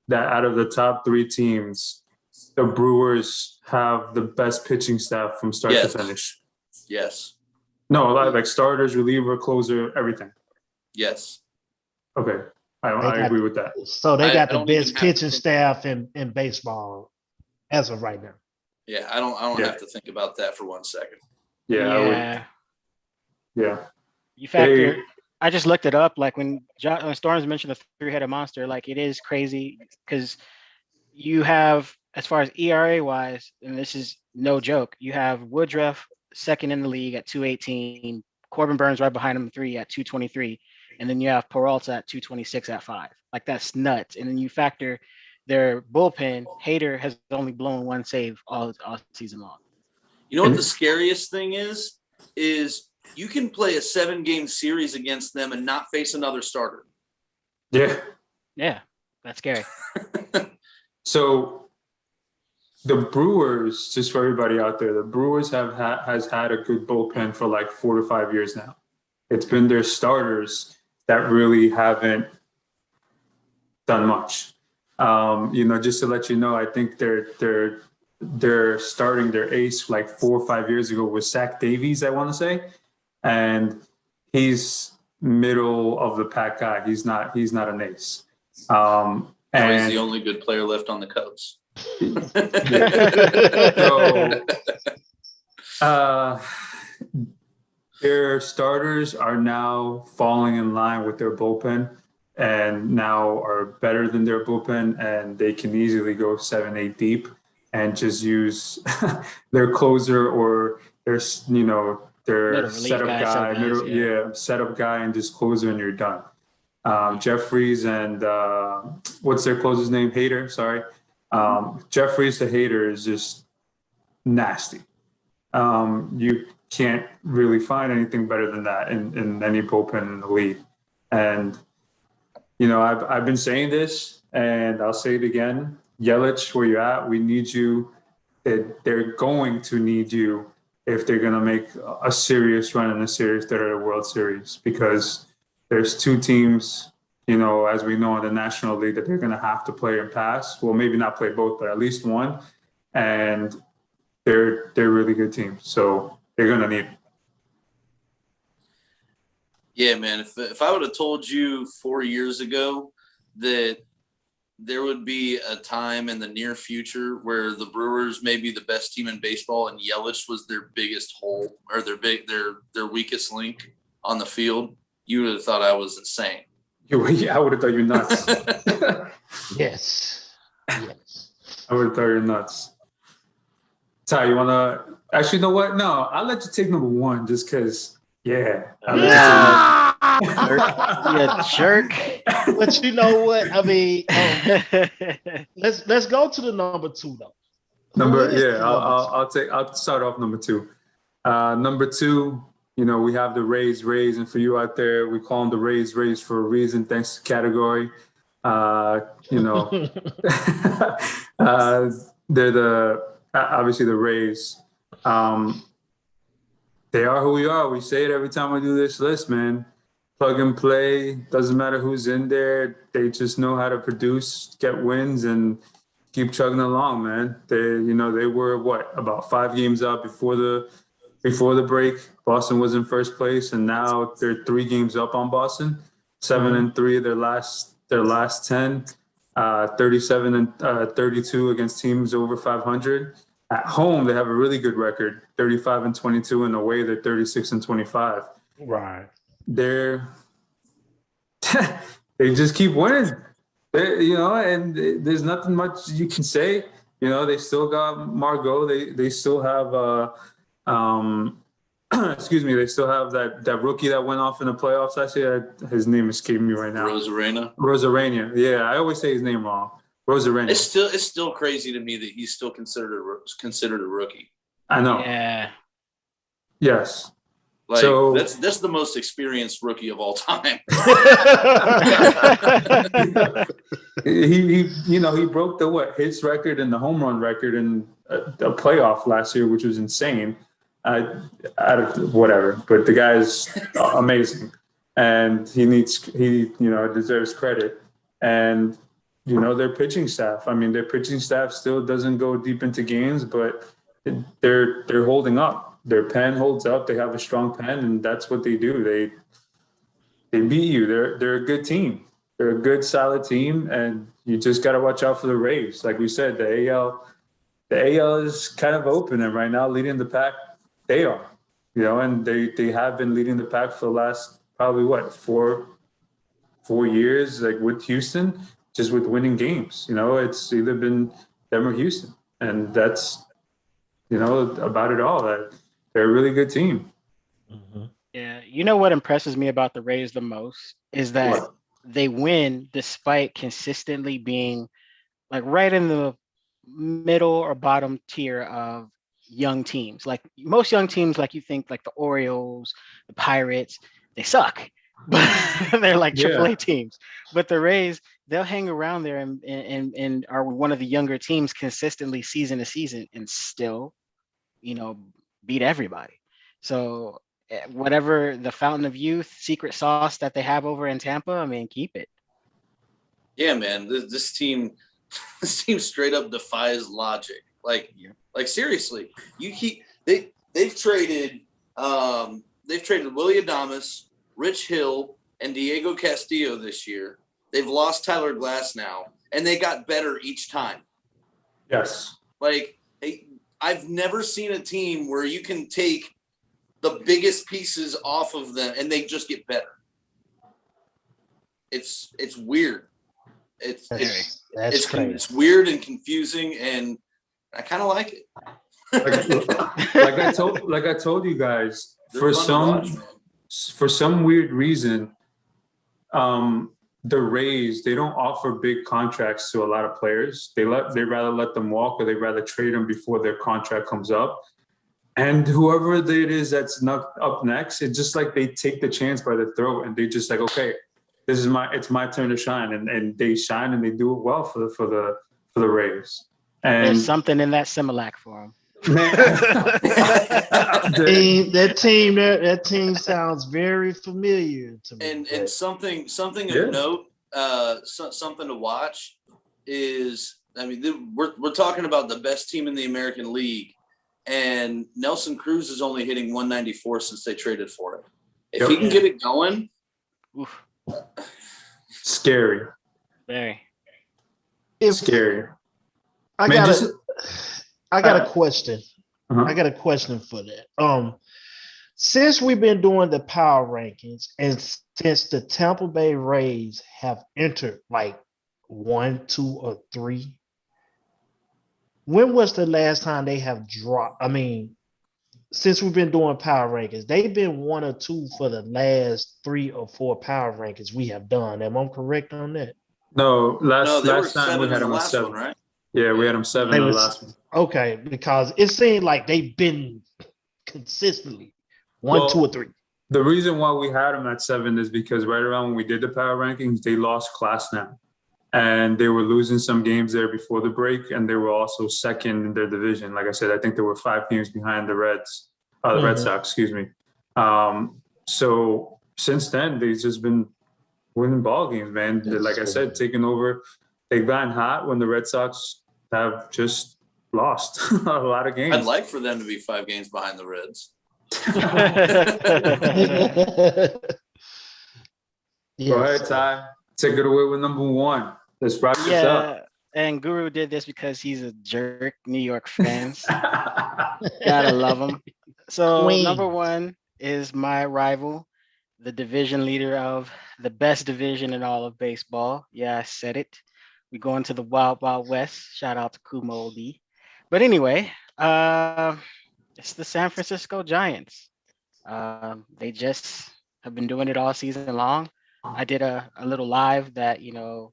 that out of the top 3 teams, the Brewers have the best pitching staff from start to finish? Yes. No, like starters, reliever, closer, everything. Yes. Okay. I agree with that. So they I got the don't even best have pitching to- staff in baseball as of right now. Yeah, I don't Yeah. have to think about that for 1 second. Yeah, I would. Yeah. Yeah. You factor. I just looked it up. Like when Storms mentioned the three-headed monster, like it is crazy because you have, as far as ERA wise, and this is no joke, you have Woodruff second in the league at 218, Corbin Burns right behind him 3 at 223, and then you have Peralta at 226 at 5. Like that's nuts. And then you factor their bullpen. Hader has only blown one save all season long. You know what the scariest thing is you can play a 7-game series against them and not face another starter. Yeah. Yeah, that's scary. So the Brewers, just for everybody out there, the Brewers has had a good bullpen for like 4 to 5 years now. It's been their starters that really haven't done much. Just to let you know, I think they're starting their ace like 4 or 5 years ago was Zach Davies, I want to say, and he's middle of the pack guy. He's not an ace. And he's the And only good player left on the Cubs. so, their starters are now falling in line with their bullpen and now are better than their bullpen, and they can easily go 7-8 deep and just use their closer or their setup guy, setup guy, and just closer, and you're done. Jeffries and what's their closer's name? Hader, sorry. Jeffries to Hader is just nasty. You can't really find anything better than that in any bullpen in the league. And, I've been saying this, and I'll say it again. Yelich, where you're at, we need you. They're going to need you if they're going to make a serious run in a series that are a World Series, because there's 2 teams, as we know in the National League, that they're going to have to play and pass. Well, maybe not play both, but at least one. And they're really good teams. So they're going to need it. Yeah, man. If I would have told you 4 years ago that there would be a time in the near future where the Brewers may be the best team in baseball and Yelich was their biggest hole or their weakest link on the field, you would have thought I was insane. Yeah, I would have thought you're nuts. Yes. I would have thought you're nuts. Ty, you want to – actually, you know what? No, I'll let you take number 1 just because, yeah. You jerk. But you know what? I mean, let's go to the number 2 though. I'll start off number 2. Number 2, we have the Rays, and for you out there, we call them the Rays for a reason, thanks to category. They're obviously the Rays. They are who we are. We say it every time we do this list, man. Plug and play. Doesn't matter who's in there. They just know how to produce, get wins, and keep chugging along, man. They were about 5 games up before the break. Boston was in first place, and now they're 3 games up on Boston. 7-3 their last 10. 37 and 32 against teams over 500. At home, they have a really good record, 35 and 22, and away they're 36 and 25. Right. They just keep winning. And there's nothing much you can say. They still got Margot. They still have they still have that rookie that went off in the playoffs last year. His name escaped me right now. Rosarena. Yeah, I always say his name wrong. Rosarena. It's still crazy to me that he's still considered a rookie. I know. Yeah. Yes. So that's the most experienced rookie of all time. he broke the hits record and the home run record in a playoff last year, which was insane. Whatever, but the guy is amazing, and he deserves credit. And their pitching staff. I mean, their pitching staff still doesn't go deep into games, but they're holding up. Their pen holds up. They have a strong pen, and that's what they do. They beat you. They're a good team. They're a good, solid team, and you just got to watch out for the Rays. Like we said, the AL is kind of open, and right now leading the pack, they are, and they have been leading the pack for the last probably what 4 years, like with Houston, just with winning games. It's either been them or Houston, and that's about it all. That they're a really good team. Mhm. Yeah, you know what impresses me about the Rays the most is that What? they win despite consistently being like right in the middle or bottom tier of young teams. Like most young teams, like you think like the Orioles, the Pirates, they suck, but they're like Yeah. AAA teams. But the Rays, they'll hang around there and are one of the younger teams consistently season to season and still, beat everybody. So whatever the fountain of youth secret sauce that they have over in Tampa, I mean, keep it. Yeah, man, this team, this team straight up defies logic. Like seriously, they've traded Willie Adames, Rich Hill, and Diego Castillo this year. They've lost Tyler Glass now, and they got better each time. Yes. Like, I've never seen a team where you can take the biggest pieces off of them and they just get better. It's weird. It's crazy. It's weird and confusing, and I kind of like it. Like I told you guys, They're fun to watch, man. for some weird reason, the Rays, they don't offer big contracts to a lot of players. They rather let them walk, or they rather trade them before their contract comes up. And whoever it is that's not up next, it's just like they take the chance by the throat, and they just like, okay, it's my turn to shine, and they shine and they do it well for the Rays. And There's something in that Similac for them. That team sounds very familiar to me. And something Yeah. of note, something to watch is, I mean, we're talking about the best team in the American League, and Nelson Cruz is only hitting 194 since they traded for him. If he can get it going, Oof. Scary. Very. Scary. I got a question. Uh-huh. I got a question for that. Since we've been doing the power rankings, and since the Tampa Bay Rays have entered like 1, 2, or 3, when was the last time they have dropped? I mean, since we've been doing power rankings, they've been 1 or 2 for the last 3 or 4 power rankings we have done. Am I correct on that? No, last they were time we 7 had in the him at last 7. one, right? Yeah, we had him 7 in the last one. Okay, because it seemed like they've been consistently 1, 2, or 3. The reason why we had him at 7 is because right around when we did the power rankings, they lost class now. And they were losing some games there before the break, and they were also second in their division. Like I said, I think there were 5 games behind the Red Sox, excuse me. So since then, they've just been winning ball games, man. Like I said, taking over. They've gotten hot when the Red Sox have just lost a lot of games. I'd like for them to be 5 games behind the Reds. Go ahead, Ty. Take it away with number 1. Let's wrap this up. And Guru did this because he's a jerk New York fans. Gotta love him. So number 1 is my rival, the division leader of the best division in all of baseball. Yeah, I said it. We go into the Wild Wild West. Shout out to Kumo D. But anyway, it's the San Francisco Giants. They just have been doing it all season long. I did a little live that,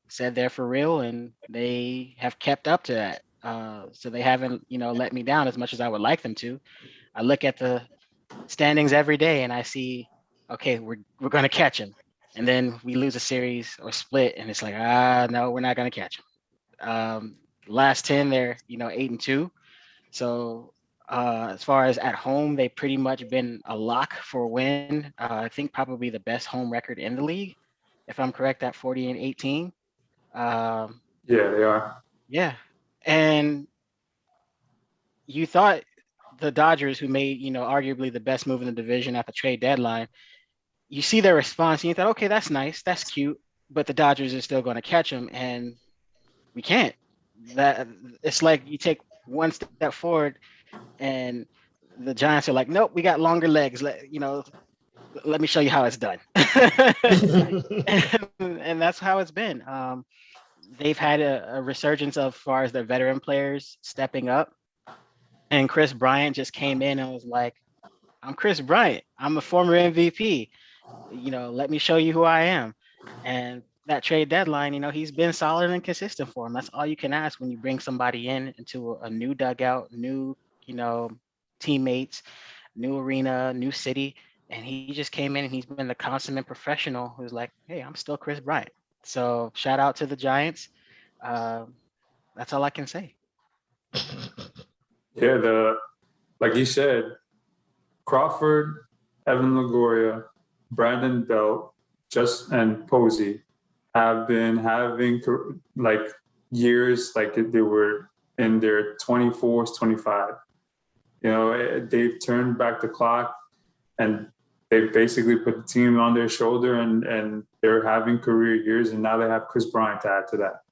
said they're for real, and they have kept up to that. So they haven't, let me down as much as I would like them to. I look at the standings every day and I see, okay, we're going to catch them. And then we lose a series or split, and it's like, no, we're not going to catch them. Last 10, they're, 8-2. So as far as at home, they've pretty much been a lock for a win. I think probably the best home record in the league, if I'm correct, at 40-18. Yeah, they are. Yeah. And you thought the Dodgers, who made, arguably the best move in the division at the trade deadline, you see their response and you thought, okay, that's nice. That's cute. but the Dodgers are still going to catch him, and we can't. That it's like you take one step forward, and the Giants are like, nope, we got longer legs. Let me show you how it's done. and that's how it's been. They've had a resurgence of far as their veteran players stepping up. And Chris Bryant just came in and was like, I'm Chris Bryant. I'm a former MVP. Let me show you who I am. And that trade deadline, he's been solid and consistent for him. That's all you can ask when you bring somebody into a new dugout, new, teammates, new arena, new city. And he just came in and he's been the consummate professional who's like, hey, I'm still Chris Bryant. So shout out to the Giants. That's all I can say. Yeah, like you said, Crawford, Evan Longoria, Brandon Belt, and Posey have been having like years like they were in their 24s, 25. They've turned back the clock and they've basically put the team on their shoulder and they're having career years, and now they have Chris Bryant to add to that.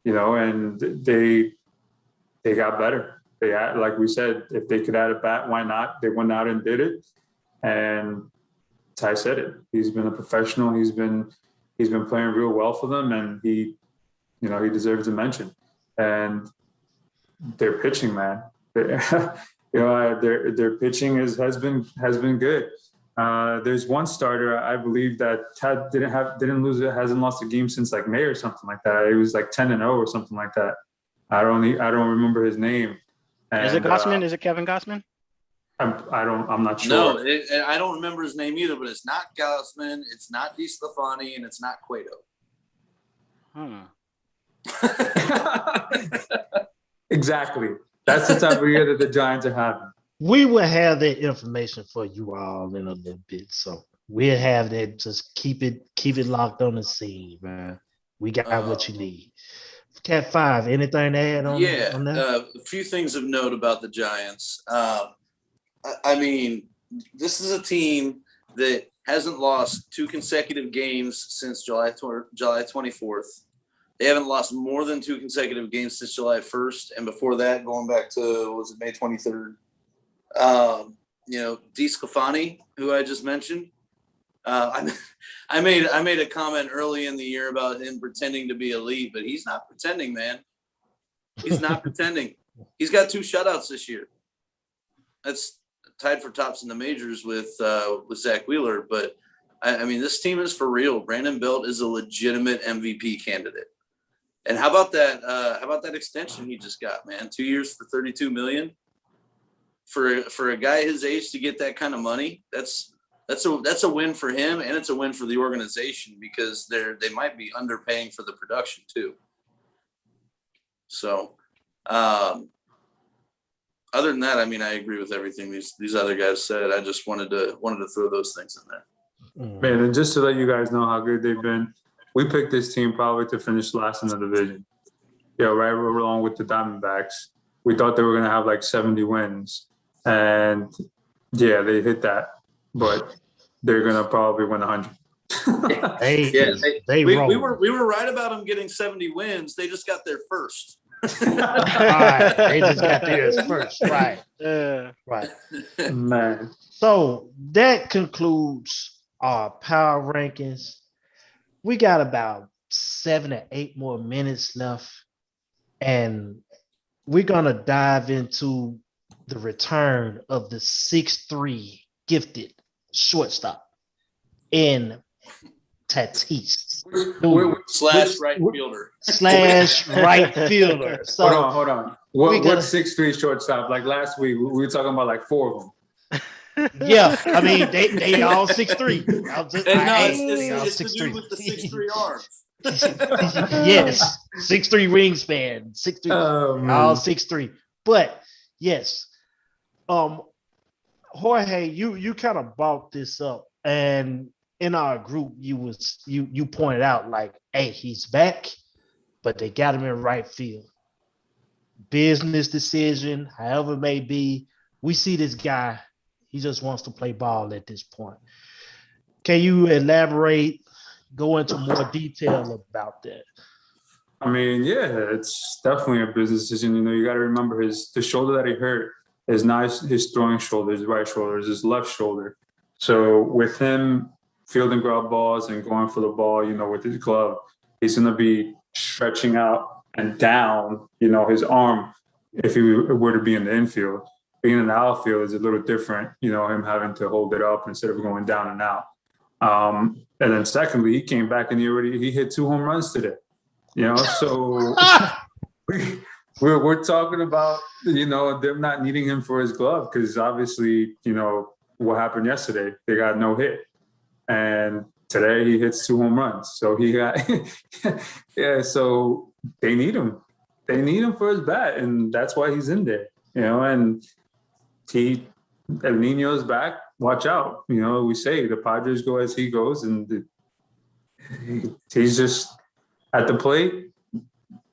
And they got better. They had, like we said, if they could add a bat, why not? They went out and did it. And Ty said it. He's been a professional. He's been playing real well for them, and he deserves a mention. And their pitching, man. Their pitching has been good. There's one starter I believe that hasn't lost a game since like May or something like that. It was like 10-0 or something like that. I don't remember his name. And, is it Gossman? Is it Kevin Gossman? I'm not sure. No, I don't remember his name either. But it's not Gossman, it's not DeSclafani, and it's not Cueto. Exactly. That's the type of year that the Giants are having. We will have that information for you all in a little bit. So we'll have that. Just keep it locked on the scene, man. We got what you need. Cat 5, anything to add on? Yeah, on that? A few things of note about the Giants. I mean, this is a team that hasn't lost 2 consecutive games since July 24th. They haven't lost more than 2 consecutive games since July 1st, and before that, going back to May 23rd. DeSclafani, who I just mentioned. I made a comment early in the year about him pretending to be elite, but he's not pretending, man. He's not pretending. He's got 2 shutouts this year. That's tied for tops in the majors with Zach Wheeler. But I mean, this team is for real. Brandon Belt is a legitimate MVP candidate. And how about that? How about that extension he just got, man? 2 years for $32 million for a guy his age to get that kind of money. That's a win for him, and it's a win for the organization because they might be underpaying for the production too. So, other than that, I mean, I agree with everything these other guys said. I just wanted to throw those things in there. Man, and just to let you guys know how good they've been, we picked this team probably to finish last in the division. Right along with the Diamondbacks. We thought they were going to have like 70 wins, and yeah, they hit that. But they're gonna probably win 100. We were right about them getting 70 wins. They just got there first. Right, they just got theirs first. Right, right. Man. So that concludes our power rankings. We got about 7 or 8 more minutes left, and we're gonna dive into the return of the 6'3" gifted shortstop in Tatis / right fielder. /right fielder. So hold on. What 6'3" shortstop? Like last week, we were talking about like 4 of them. Yeah, I mean they all 6'3". It's the dude with the 6'3" arms. Yes, 6'3" wingspan, 6'3", all 6'3". But yes, Jorge, you kind of brought this up, and in our group, you pointed out like, hey, he's back, but they got him in right field. Business decision, however it may be. We see this guy, he just wants to play ball at this point. Can you elaborate, go into more detail about that. I mean, yeah, it's definitely a business decision. You know, you got to remember the shoulder that he hurt is not his throwing shoulder, his right shoulder, is his left shoulder. So with him fielding ground balls and going for the ball, you know, with his glove, he's going to be stretching out and down, you know, his arm if he were to be in the infield. Being in the outfield is a little different, you know, him having to hold it up instead of going down and out. And then secondly, he came back and he hit 2 home runs today. You know, so we're talking about, you know, them not needing him for his glove because obviously, you know, what happened yesterday, they got no hit. And today he hits 2 home runs. So he got, yeah, so they need him. They need him for his bat. And that's why he's in there, you know, and El Nino's back. Watch out. You know, we say the Padres go as he goes, and he's just at the plate.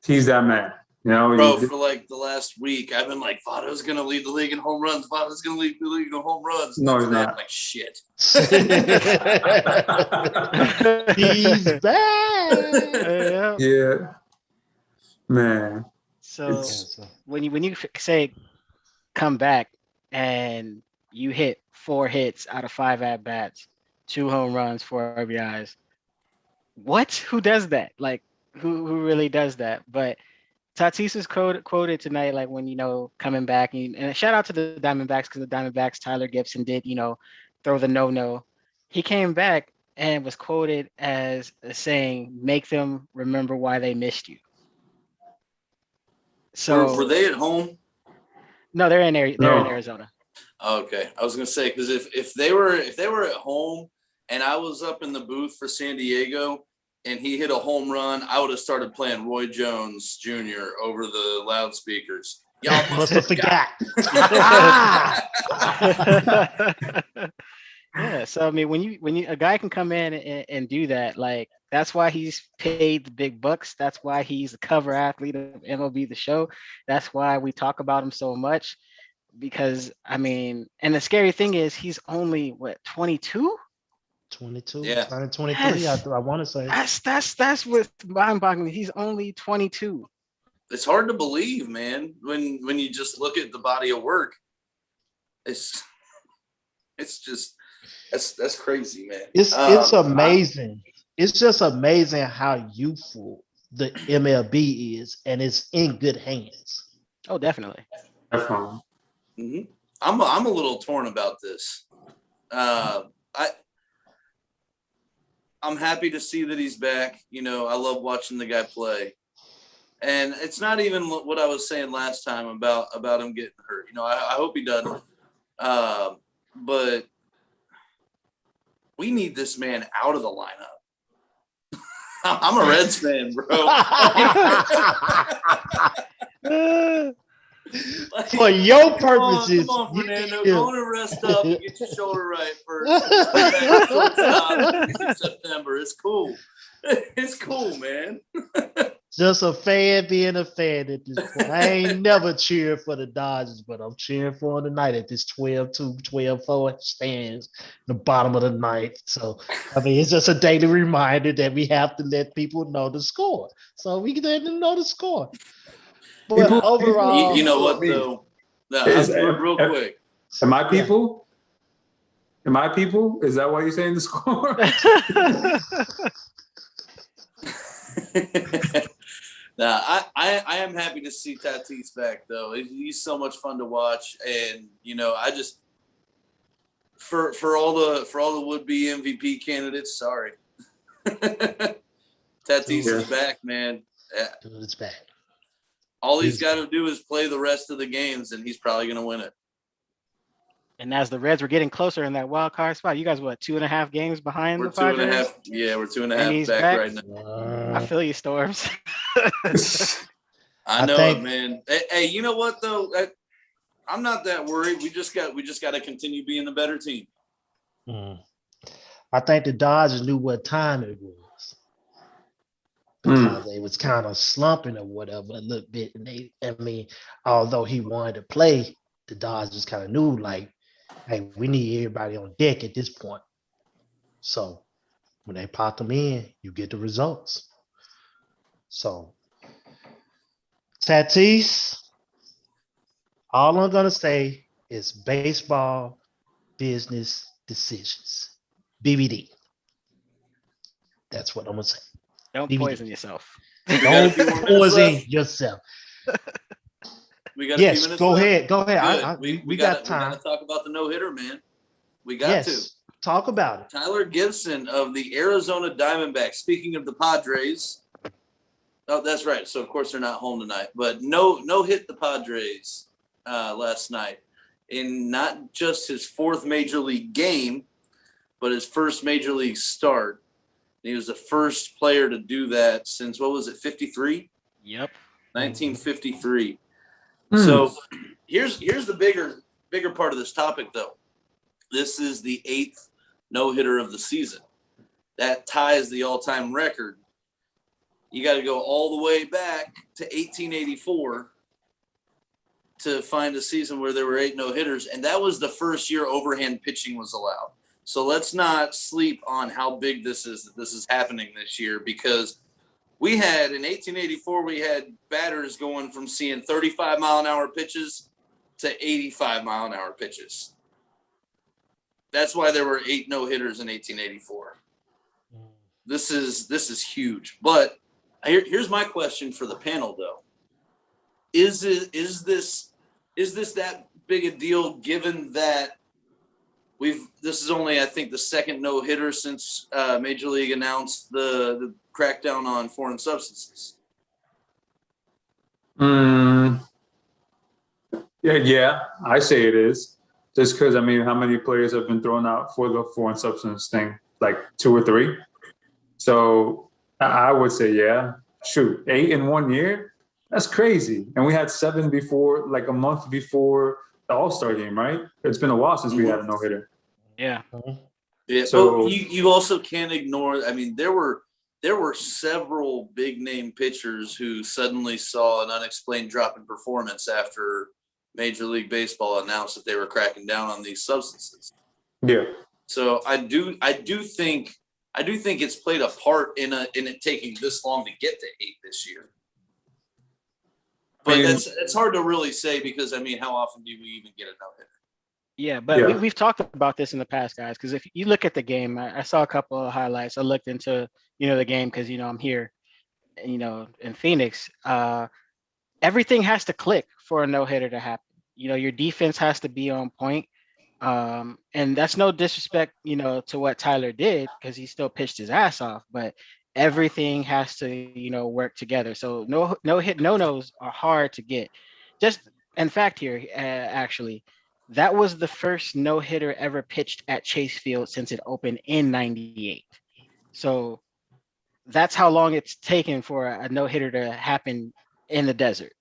He's that man. You know, bro. For like the last week, I've been like, Votto's gonna lead the league in home runs. Votto's gonna lead the league in home runs. No, he's not. I'm like, shit. He's back. Yeah, man. So when you say come back and you hit 4 hits out of 5 at bats, 2 home runs, 4 RBIs. What? Who does that? Like, who really does that? But Tatis was quoted tonight, like when, you know, coming back, and shout out to the Diamondbacks because the Diamondbacks, Tyler Gibson did, you know, throw the no. He came back and was quoted as saying, "Make them remember why they missed you." So were they at home? No, they're in Arizona. Okay, I was gonna say because if they were at home and I was up in the booth for San Diego and he hit a home run, I would have started playing Roy Jones Jr. over the loudspeakers. Y'all must have forgot. Yeah, so I mean, when you a guy can come in and do that, like that's why he's paid the big bucks. That's why he's the cover athlete of MLB The Show. That's why we talk about him so much. Because I mean, and the scary thing is he's only what 22. 22, yeah, 23. Yes. I want to say that's what's mind-boggling. He's only 22. It's hard to believe, man. When you just look at the body of work, it's just that's crazy, man. It's amazing. It's just amazing how youthful the MLB is, and it's in good hands. Oh, definitely. Definitely. Mm-hmm. I'm a little torn about this. I'm happy to see that he's back. You know, I love watching the guy play, and it's not even what I was saying last time about him getting hurt. You know, I hope he doesn't. But we need this man out of the lineup. I'm a Reds fan, bro. For your purposes, come on, Fernando, go on and rest up and get your shoulder right first. In September, it's cool. It's cool, man. Just a fan being a fan at this point. I ain't never cheered for the Dodgers, but I'm cheering for them tonight at this 12-2, 12-4 stands the bottom of the ninth. So, I mean, it's just a daily reminder that we have to let people know the score. So we can let them know the score. But overall, you know what though? No, real quick. Am I people? Yeah. Am I people? Is that why you're saying the score? Nah, I am happy to see Tatis back though. He's so much fun to watch, and you know, I just for all the would-be MVP candidates, sorry. Tatis is back, man. Yeah. Dude, it's back. All he's got to do is play the rest of the games, and he's probably going to win it. And as the Reds were getting closer in that wild card spot, you guys, what, 2.5 games behind the Padres? We're 2.5. Yeah, we're 2.5 back right now. I feel you, Storms. I know it, man. Hey, you know what though? I'm not that worried. We just got to continue being the better team. I think the Dodgers knew what time it was. Because they was kind of slumping or whatever a little bit. And although he wanted to play, the Dodgers kind of knew, like, hey, we need everybody on deck at this point. So When they pop them in, you get the results. So, Tatis, all I'm gonna say is baseball business decisions. BBD. That's what I'm gonna say. Don't BBD. poison yourself. We got a Don't few more minutes poison left. yourself. We got a few Yes, minutes go left. ahead. Go ahead. Good. We got time. We got to talk about the no-hitter, man. We got to. Yes, talk about it. Tyler Gibson of the Arizona Diamondbacks. Speaking of the Padres, oh, that's right. So of course they're not home tonight, but no hit the Padres last night in not just his fourth major league game, but his first major league start. He was the first player to do that since, what was it, 53? Yep. 1953. So here's the bigger part of this topic, though. This is the 8th no-hitter of the season. That ties the all-time record. You got to go all the way back to 1884 to find a season where there were 8 no-hitters, and that was the first year overhand pitching was allowed. So let's not sleep on how big this is, that this is happening this year, because we had, in 1884, we had batters going from seeing 35-mile-an-hour pitches to 85-mile-an-hour pitches. That's why there were 8 no-hitters in 1884. This is huge. But here's my question for the panel, though. Is this that big a deal, given that this is only, I think, the second no-hitter since Major League announced the crackdown on foreign substances? Yeah, I say it is. Just because, I mean, how many players have been thrown out for the foreign substance thing? Like 2 or 3? So I would say, yeah. Shoot, 8 in 1 year? That's crazy. And we had 7 before, like a month before the All-Star game, right? It's been a while since we had a no-hitter. Yeah. Yeah. So but you also can't ignore, I mean, there were several big-name pitchers who suddenly saw an unexplained drop in performance after Major League Baseball announced that they were cracking down on these substances. Yeah. So I do think it's played a part in it taking this long to get to 8 this year. But that's hard to really say, because, I mean, how often do we even get a no-hitter? Yeah, but we've talked about this in the past, guys, because if you look at the game, I saw a couple of highlights. I looked into, the game because, I'm here, in Phoenix. Everything has to click for a no-hitter to happen. Your defense has to be on point. And that's no disrespect, to what Tyler did, because he still pitched his ass off, but everything has to, work together. So no-nos are hard to get. Just in fact here, actually, that was the first no-hitter ever pitched at Chase Field since it opened in 98. So that's how long it's taken for a no-hitter to happen in the desert.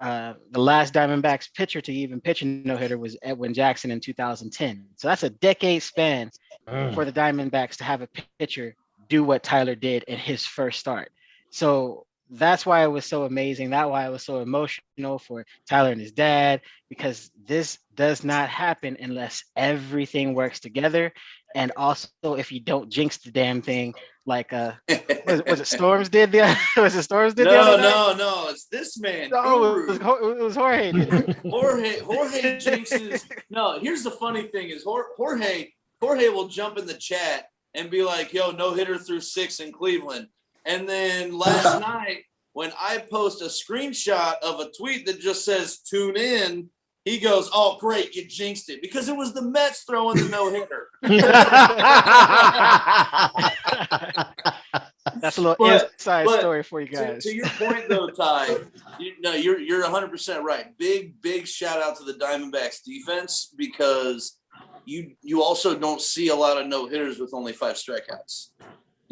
The last Diamondbacks pitcher to even pitch a no-hitter was Edwin Jackson in 2010. So that's a decade span for the Diamondbacks to have a pitcher do what Tyler did in his first start. So that's why it was so amazing. That's why it was so emotional for Tyler and his dad, because this does not happen unless everything works together. And also, if you don't jinx the damn thing, like was it Storms did the Storms did the other night? No, it's this man. No, it was Jorge. Jorge jinxes. No, here's the funny thing is Jorge will jump in the chat and be like, yo, no hitter through 6 in Cleveland. And then last night, when I post a screenshot of a tweet that just says tune in, he goes, oh, great, you jinxed it, because it was the Mets throwing the no-hitter. That's a little inside story for you guys. To your point, though, Ty, you're 100% right. Big shout out to the Diamondbacks defense, because you also don't see a lot of no-hitters with only 5 strikeouts.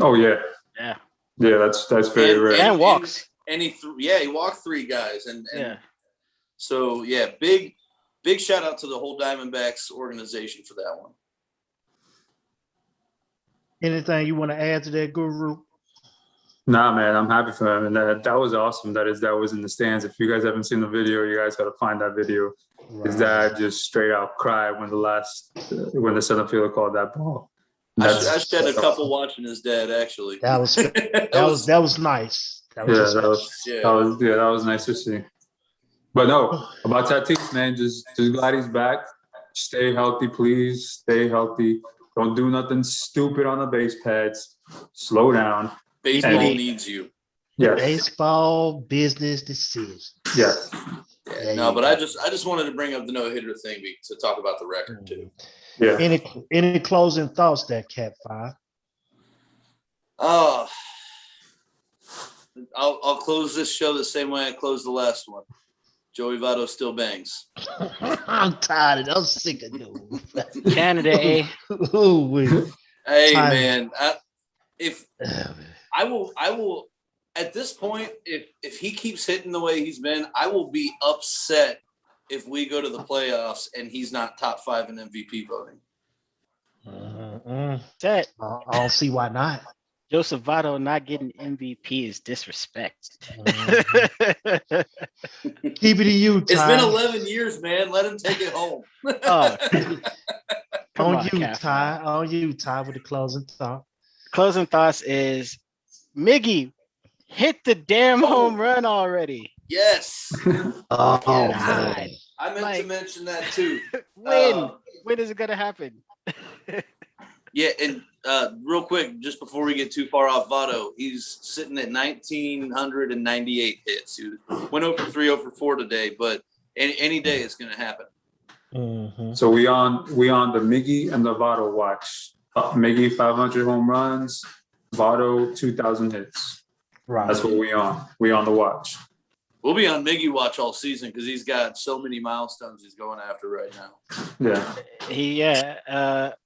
Oh, yeah. Yeah. Yeah, that's very rare. And walks. And he walked 3 guys. And yeah. So, yeah, big shout out to the whole Diamondbacks organization for that one. Anything you want to add to that, Guru? Nah, man, I'm happy for him. And that was awesome. That was in the stands. If you guys haven't seen the video, you guys got to find that video. His dad just straight out cried when the center fielder called that ball. I shed a couple watching his dad, actually. That was that was nice. That was that was nice to see. But no, about Tatis, man, just glad he's back. Stay healthy, please. Stay healthy. Don't do nothing stupid on the base pads. Slow down. Baseball needs you. Yes. Baseball business decision. Yes. Yeah, no, but I just wanted to bring up the no-hitter thing to talk about the record too. Yeah. Any closing thoughts there, Cat 5? I'll close this show the same way I closed the last one. Joey Votto still bangs. I'm tired. I'm sick of you. Canada, eh? Hey, man. I will. At this point, if he keeps hitting the way he's been, I will be upset if we go to the playoffs and he's not top 5 in MVP voting. I don't see why not. Joseph Votto not getting MVP is disrespect. Keep it to you, Ty. It's been 11 years, man. Let him take it home. On you, Ty, with the closing thought. Closing thoughts is Miggy, hit the damn home run already. Yes. Oh, God. I meant to mention that too. When is it gonna happen? Yeah, and real quick, just before we get too far off Votto, he's sitting at 1,998 hits. He went 0 for 3, 0 for 4 today, but any day it's going to happen. Mm-hmm. So we on the Miggy and the Votto watch. Miggy 500 home runs, Votto 2,000 hits. Right. That's what we on. We on the watch. We'll be on Miggy watch all season because he's got so many milestones he's going after right now. Yeah.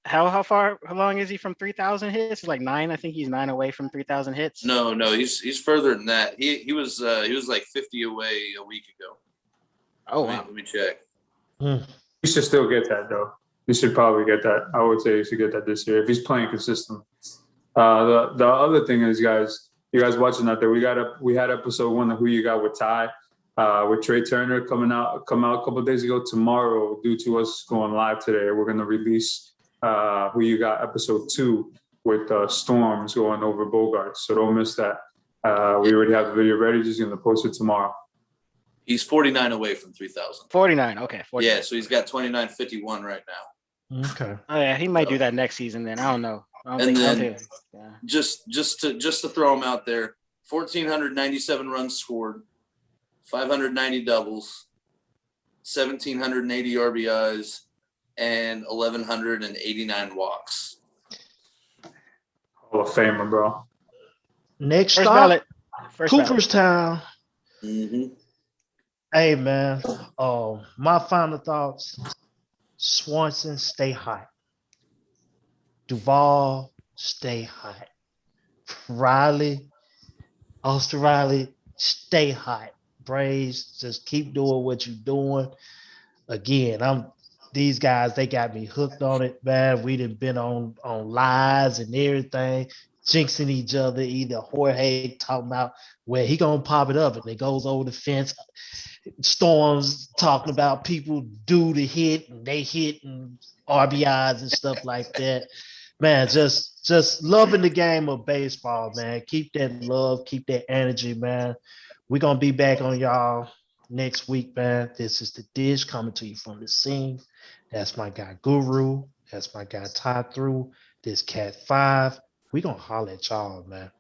How long is he from 3,000 hits? Like 9. I think he's 9 away from 3,000 hits. No, he's further than that. He was like 50 away a week ago. Oh wow. Let me check. He should still get that though. He should probably get that. I would say he should get that this year if he's playing consistently. The other thing is, guys. You guys watching out there? We had episode 1 of Who You Got with Ty, with Trey Turner come out a couple of days ago. Tomorrow, due to us going live today, we're gonna release Who You Got episode 2 with Storms going over Bogarts. So don't miss that. We already have the video ready. Just gonna post it tomorrow. He's 49 away from 3,000. 49. Okay. 49. Yeah, so he's got 29.51 right now. Okay. Oh yeah, he might do that next season. Then I don't know. Just to throw him out there, 1,497 runs scored, 590 doubles, 1,780 RBIs, and 1,189 walks. Hall of Famer, bro. Next First stop, ballot. Cooperstown. Mm-hmm. Hey, man. My final thoughts. Swanson, stay hot. Duvall, stay hot. Austin Riley, stay hot. Braves, just keep doing what you're doing. Again, these guys, they got me hooked on it, man. We done been on lives and everything, jinxing each other. Either Jorge talking about where he gonna pop it up and it goes over the fence. Storms talking about people do the hit and they hit and RBIs and stuff like that. Man, just loving the game of baseball, man. Keep that love, keep that energy, man. We're gonna be back on y'all next week, man. This is The Dish coming to you from the Scene. That's my guy Guru. That's my guy Ty Through. This Cat 5. We gonna holler at y'all, man.